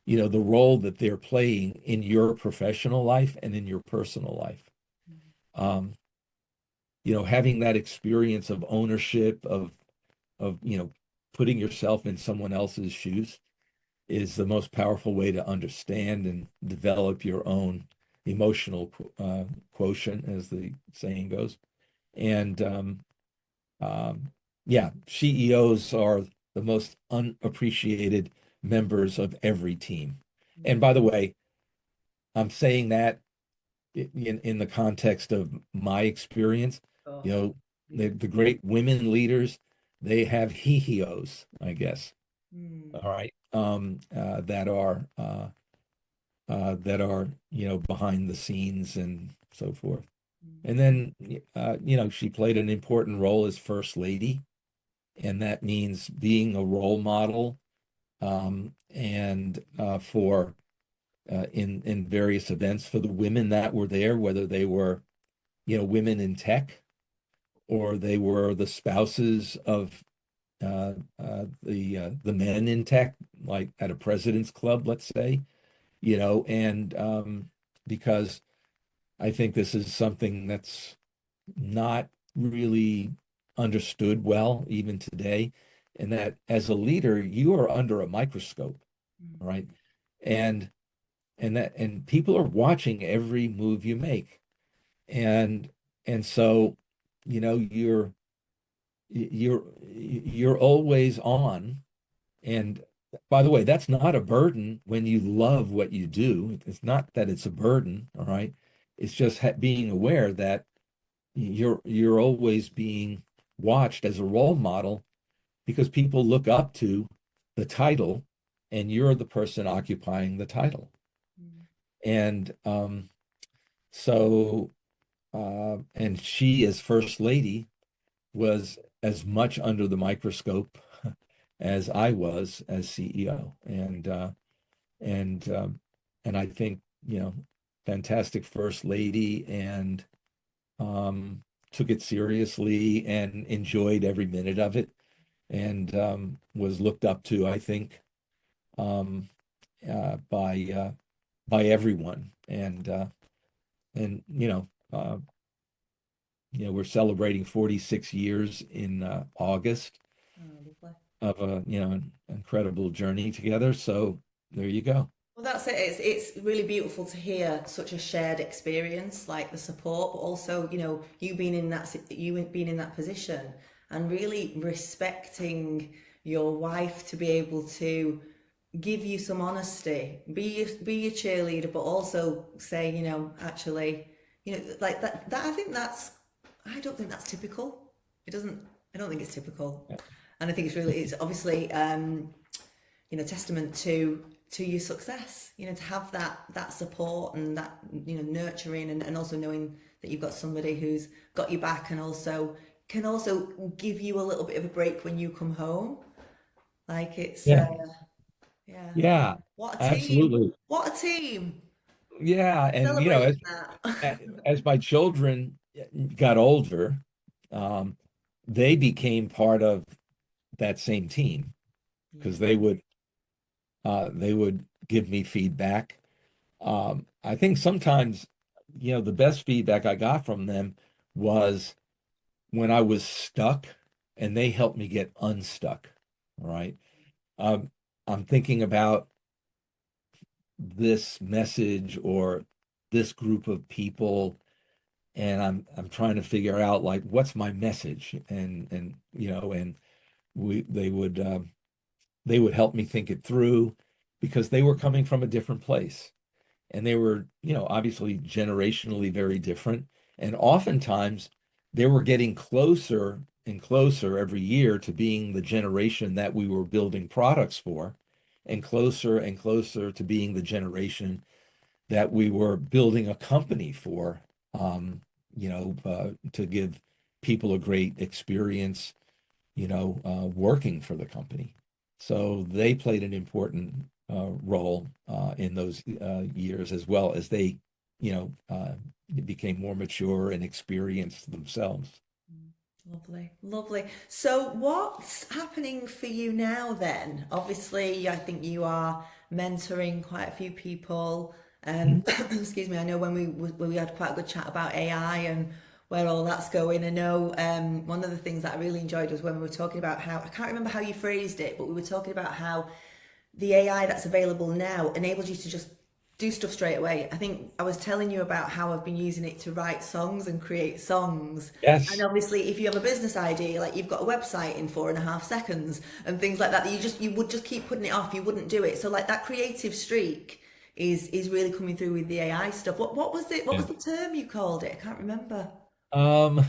the role that they're playing in your professional life and in your personal life. Um, having that experience of ownership of putting yourself in someone else's shoes is the most powerful way to understand and develop your own emotional quotient, as the saying goes. And um, yeah, CEOs are the most unappreciated members of every team. And by the way, I'm saying that in the context of my experience, Of you course. know, Yeah. the great women leaders, they have he-heos, I guess. Mm. All right. That are, behind the scenes and so forth. Mm. And then, she played an important role as First Lady, and that means being a role model and for in various events for the women that were there, whether they were, women in tech or they were the spouses of the men in tech, like at a president's club, let's say, and because I think this is something that's not really understood well even today, and that as a leader, you are under a microscope, Mm. right? And and people are watching every move you make. And so, you're you're always on. And by the way, that's not a burden when you love what you do. It's not that it's a burden, all right? It's just being aware that you're always being watched as a role model because people look up to the title and you're the person occupying the title. Mm. And so and she as first lady was as much under the microscope as I was as CEO. And and I think, fantastic first lady and took it seriously and enjoyed every minute of it and was looked up to, I think, um, by everyone. And we're celebrating 46 years in August Oh, lovely. of an incredible journey together. So there you go. Well, that's it. It's really beautiful to hear such a shared experience, like the support, but also, you being in you being in that position and really respecting your wife to be able to give you some honesty, be your cheerleader, but also say, actually, Like that I think that's I don't think that's typical. It doesn't I don't think it's typical. And I think it's obviously testament to your success, to have that support and that, nurturing and also knowing that you've got somebody who's got your back and also can also give you a little bit of a break when you come home. Like it's Yeah, yeah. yeah, What a team. absolutely. What a team. Yeah, and Celebrating that. as my children got older, um, they became part of that same team because Yeah. they would give me feedback. I think sometimes, the best feedback I got from them was when I was stuck and they helped me get unstuck. All right. Um, I'm thinking about this message or this group of people, and I'm trying to figure out like what's my message, and we they would help me think it through because they were coming from a different place. And they were, obviously generationally very different. And oftentimes they were getting closer and closer every year to being the generation that we were building products for, and closer to being the generation that we were building a company for, to give people a great experience, working for the company. So they played an important role in those years as well as they, you know, uh, became more mature and experienced themselves. Lovely, lovely. So, what's happening for you now then? Obviously, I think you are mentoring quite a few people. Mhm. Excuse me. I know when we had quite a good chat about AI and where all that's going. I know one of the things that I really enjoyed was when we were talking about how I can't remember how you phrased it, but we were talking about how the AI that's available now enables you to just do stuff straight away. I think I was telling you about how I've been using it to write songs and create songs. And Yes. obviously, if you have a business idea, like you've got a website in 4.5 seconds and things like that, that you would just keep putting it off, you wouldn't do it. So like that creative streak is really coming through with the AI stuff. What was it? What Yeah. was the term you called it? I can't remember. Um,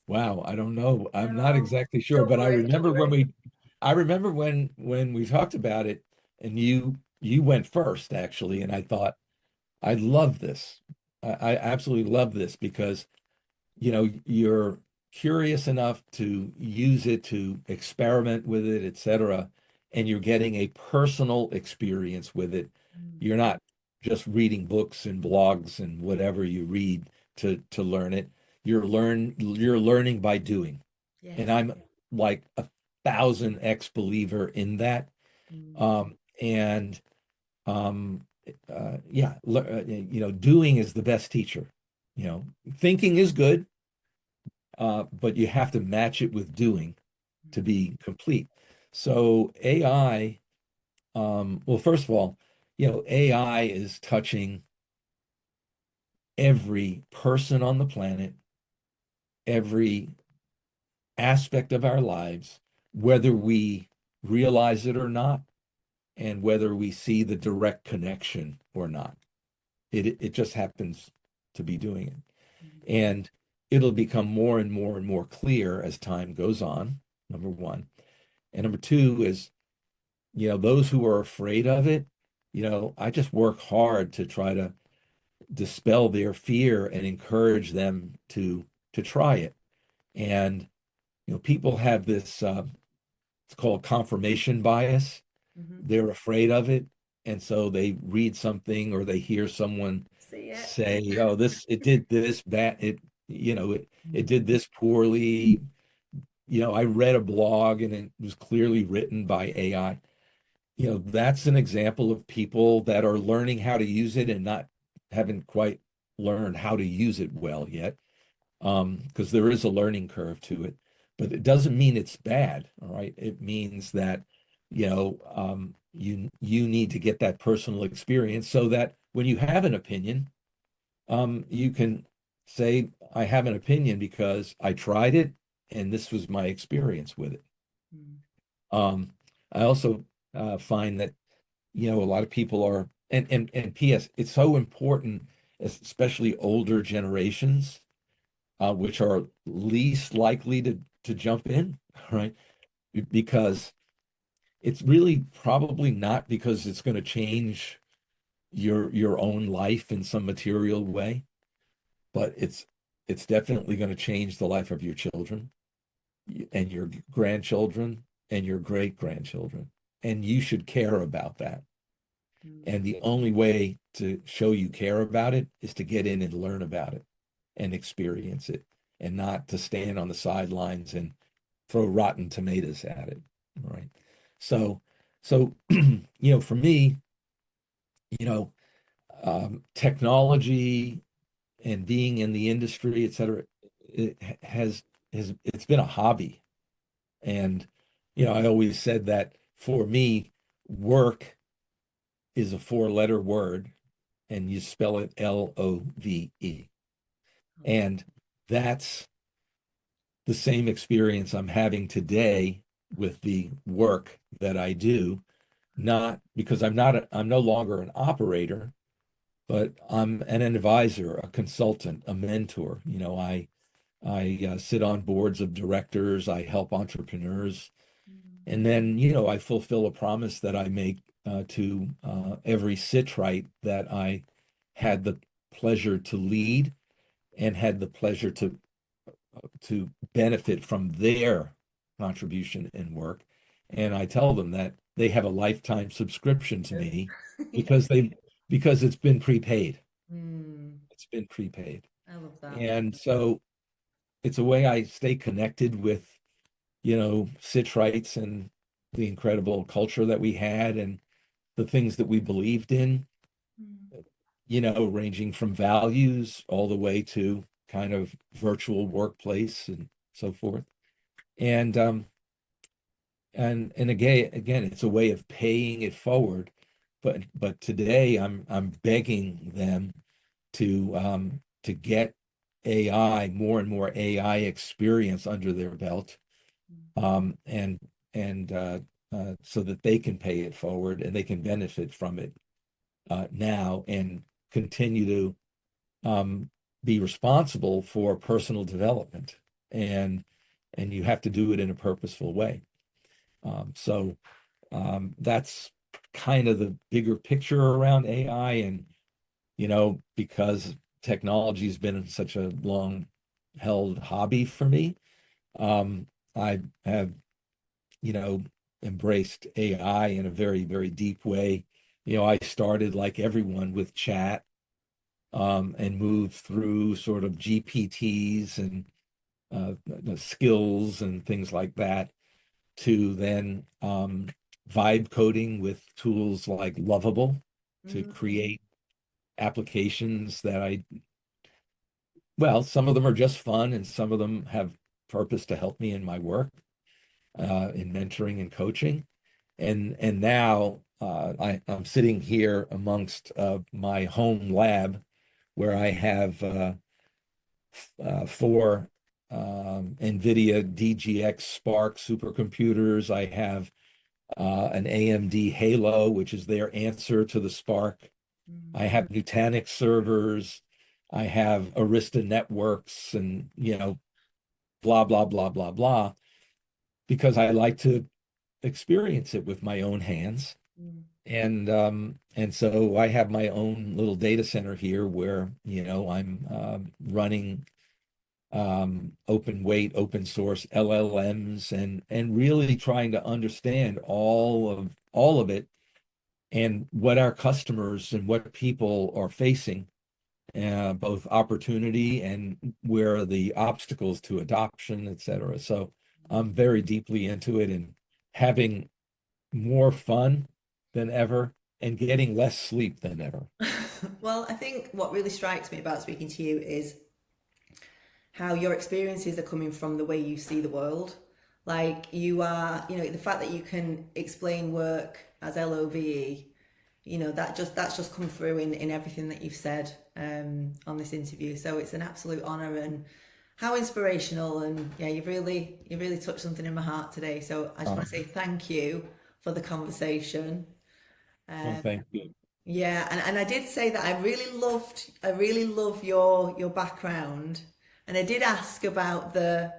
wow, I don't know. I'm not No, exactly sure, don't but worry, don't worry. I remember when we talked about it, and you went first actually, and I thought I love this. I absolutely love this because you're curious enough to use it to experiment with it, etc., and you're getting a personal experience with it. Mm, You're not just reading books and blogs and whatever you read to learn it. You're learning by doing. And yes. I'm like 1,000x believer in that. Mm, And yeah, doing is the best teacher. Thinking is good, but you have to match it with doing to mm, be complete. So AI, well, first of all, AI is touching every person on the planet, every aspect of our lives, whether we realize it or not, and whether we see the direct connection or not. It just happens to be doing it. mm, And it'll become more and more and more clear as time goes on, number one. And number two is, those who are afraid of it, I just work hard to try to dispel their fear and encourage them to try it. And, people have this, it's called confirmation bias. mhm. They're afraid of it. And so they read something or they hear someone See it. say, oh, it did this bad, it Mm, did this poorly. I read a blog and it was clearly written by AI. That's an example of people that are learning how to use it and not haven't quite learned how to use it well yet. Because there is a learning curve to it, but it doesn't mean it's bad. All right. It means that, you need to get that personal experience so that when you have an opinion, you can say, I have an opinion because I tried it and this was my experience with it. mm, Um, I also find that, a lot of people are, and P.S., it's so important especially older generations, which are least likely to jump in, right? Because it's really probably not because it's going to change your own life in some material way, but it's definitely going to change the life of your children and your grandchildren and your great grandchildren. And you should care about that. And the only way to show you care about it is to get in and learn about it and experience it, and not to stand on the sidelines and throw rotten tomatoes at it. Right. So, so, for me, you know, technology and being in the industry, et cetera, it it's been a hobby. And, I always said that for me, work is a four-letter word, and you spell it LOVE. And that's the same experience I'm having today with the work that I do, not because I'm no longer an operator, but I'm an advisor, a consultant, a mentor. I sit on boards of directors, I help entrepreneurs, and then, I fulfill a promise that I make to every Citrite that I had the pleasure to lead and had the pleasure to benefit from their contribution and work. And I tell them that they have a lifetime subscription to me Yeah. because it's been prepaid. Mm, It's been prepaid. I love that. And so it's a way I stay connected with, Citrites and the incredible culture that we had and the things that we believed in, Mm, ranging from values all the way to kind of virtual workplace and so forth. And again, it's a way of paying it forward. But today I'm begging them to get AI, more and more AI experience under their belt, and so that they can pay it forward and they can benefit from it now and continue to be responsible for personal development, and you have to do it in a purposeful way. So that's kind of the bigger picture around AI, and because technology has been such a long held hobby for me, I have you know embraced AI in a very, very deep way. I started like everyone with chat, and moved through sort of GPTs and skills and things like that, to then vibe coding with tools like Lovable to mm, create applications well, some of them are just fun and some of them have purpose to help me in my work, in mentoring and coaching. And now I'm sitting here amongst my home lab where I have four NVIDIA DGX Spark supercomputers. I have an AMD Halo, which is their answer to the Spark. I mm, have Nutanix servers. I have Arista networks, and blah blah blah blah blah, because I like to experience it with my own hands. mm, And so I have my own little data center here where I'm running open weight, open source LLMs, and really trying to understand all of it, and what our customers and what people are facing, both opportunity and where are the obstacles to adoption, et cetera. So I'm very deeply into it and having more fun than ever and getting less sleep than ever. Well, I think what really strikes me about speaking to you is how your experiences are coming from the way you see the world. Like you are, the fact that you can explain work as LOVE, that's just come through in everything that you've said on this interview. So it's an absolute honor, and how inspirational, and yeah, you've really touched something in my heart today. So I just want to Um, say thank you for the conversation. well, Um, thank you. Yeah, and I did say that I really love your background, and I did ask about the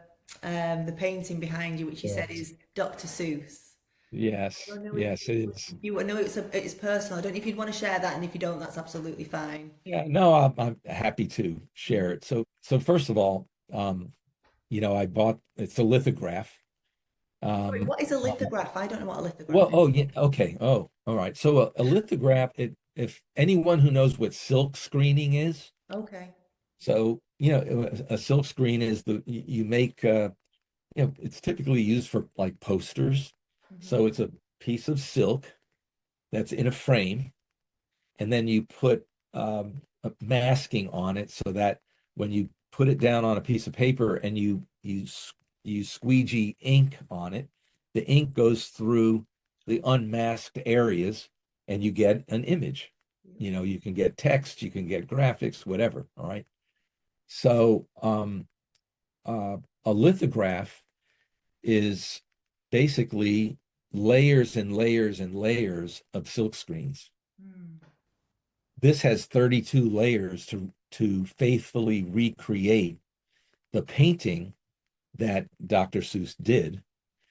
painting behind you, which you said Yes. is Dr. Seuss. I Yes, don't know if yes, it is. you I know it's personal. I don't know if you'd want to share that, and if you don't, that's absolutely fine. Yeah, no, I'm happy to share it. So first of all, I bought it's a lithograph. Sorry, Um, what is a uh, lithograph? I don't know what a lithograph well, is. oh yeah, okay. Oh, all right. So a lithograph, if anyone who knows what silk screening is, Okay. so a silk screen is you make it's typically used for like posters. Hmm. So it's a piece of silk that's in a frame, and then you put a masking on it so that when you put it down on a piece of paper and you squeegee ink on it, the ink goes through the unmasked areas and you get an image. You can get text, you can get graphics, whatever. All right. So uh, a lithograph is basically layers and layers and layers of silk screens. Mm. This has 32 layers to faithfully recreate the painting that Dr. Seuss did,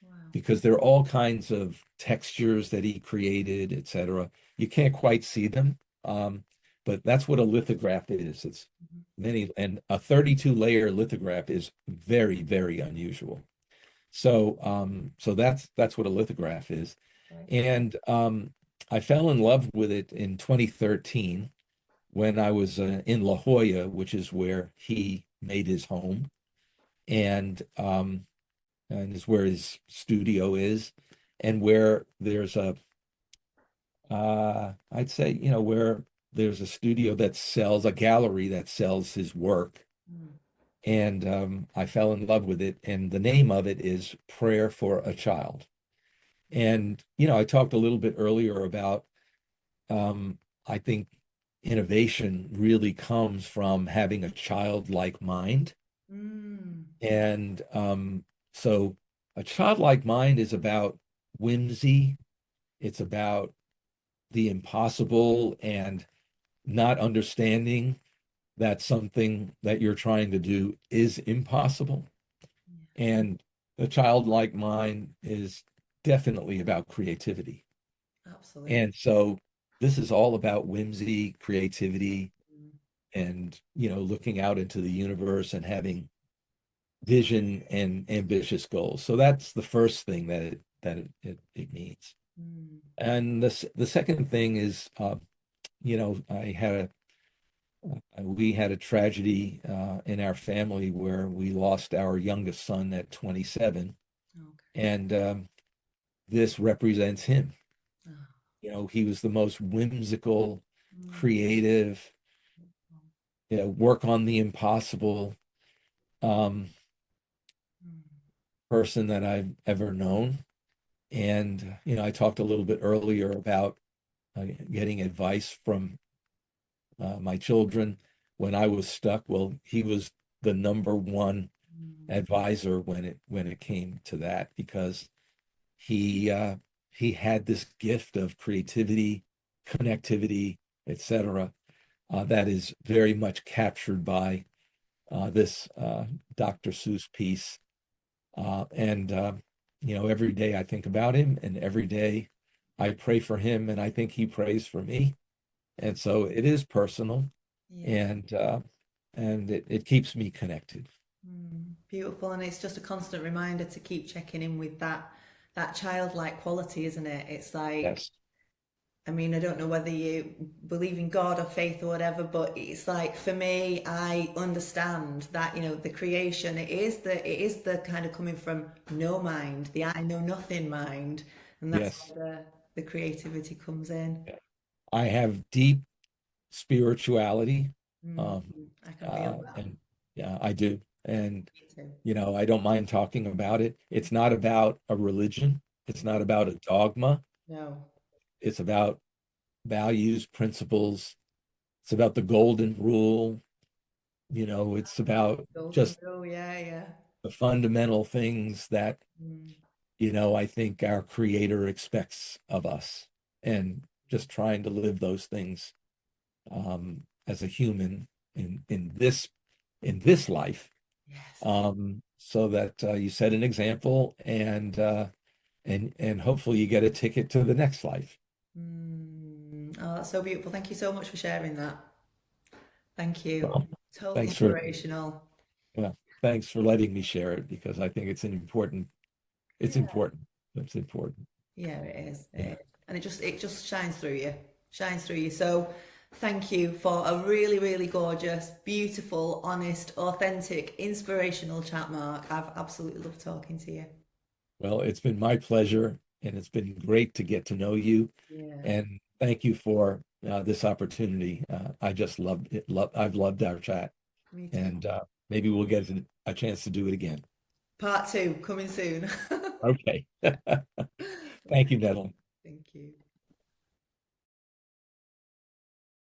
Wow. because there are all kinds of textures that he created, etc. You can't quite see them, but that's what a lithograph is. It's Mhm. many, and a 32 layer lithograph is very, very unusual. So that's what a lithograph is. Right. And I fell in love with it in 2013 when I was in La Jolla, which is where he made his home, and is where his studio is, and where there's I'd say, where there's a studio that sells a gallery that sells his work. Mm. And I fell in love with it, and the name of it is Prayer for a Child. And I talked a little bit earlier about um, I think innovation really comes from having a childlike mind. Mm. And so a childlike mind is about whimsy, it's about the impossible and not understanding that something that you're trying to do is impossible. Yeah. And the childlike mind is definitely about creativity. Absolutely. And so this is all about whimsy, creativity, Mm. and looking out into the universe and having vision and ambitious goals. So that's the first thing that it means. Mm. And the second thing is, we had a tragedy in our family where we lost our youngest son at 27, Okay. and this represents him. Ah. He was the most whimsical, Mm. creative, work on the impossible um, Mm. person that I've ever known. And, I talked a little bit earlier about getting advice from my children when I was stuck. Well, he was the number one Mm. advisor when it came to that, because he uh, he had this gift of creativity, connectivity, etc. That is very much captured by this Dr. Seuss piece. And every day I think about him, and every day I pray for him, and I think he prays for me. And so it is personal, Yeah. and it keeps me connected. Mm. Beautiful, and it's just a constant reminder to keep checking in with that childlike quality, isn't it? It's like, Yes, I mean, I don't know whether you believe in God or faith or whatever, but it's like for me, I understand that, the creation, it is the kind of coming from no mind, the I know nothing mind, and that's yes. where the creativity comes in. Yeah. I have deep spirituality, Mm. um, I can feel that. and yeah, I do. And Me too. I don't mind talking about it. It's not about a religion. It's not about a dogma. No. It's about values, principles. It's about the golden rule. It's about Golden just rule, yeah, yeah. the fundamental things that, Mm. I think our creator expects of us. And just trying to live those things as a human in this life, Yes. so that you set an example, and hopefully you get a ticket to the next life. Oh, that's so beautiful. Thank you so much for sharing that. Thank you. Well, Totally thanks for inspirational. well, thanks for letting me share it, because I think it's Yeah. important. It's important. Yeah, it is. Yeah. It is. And it just shines through you. Shines through you. So thank you for a really, really gorgeous, beautiful, honest, authentic, inspirational chat, Mark. I've absolutely loved talking to you. Well, it's been my pleasure, and it's been great to get to know you. Yeah, And thank you for this opportunity. I just loved it. I've loved our chat, me too. and maybe we'll get a chance to do it again. Part two coming soon. Okay. Thank you, Natalie. Thank you.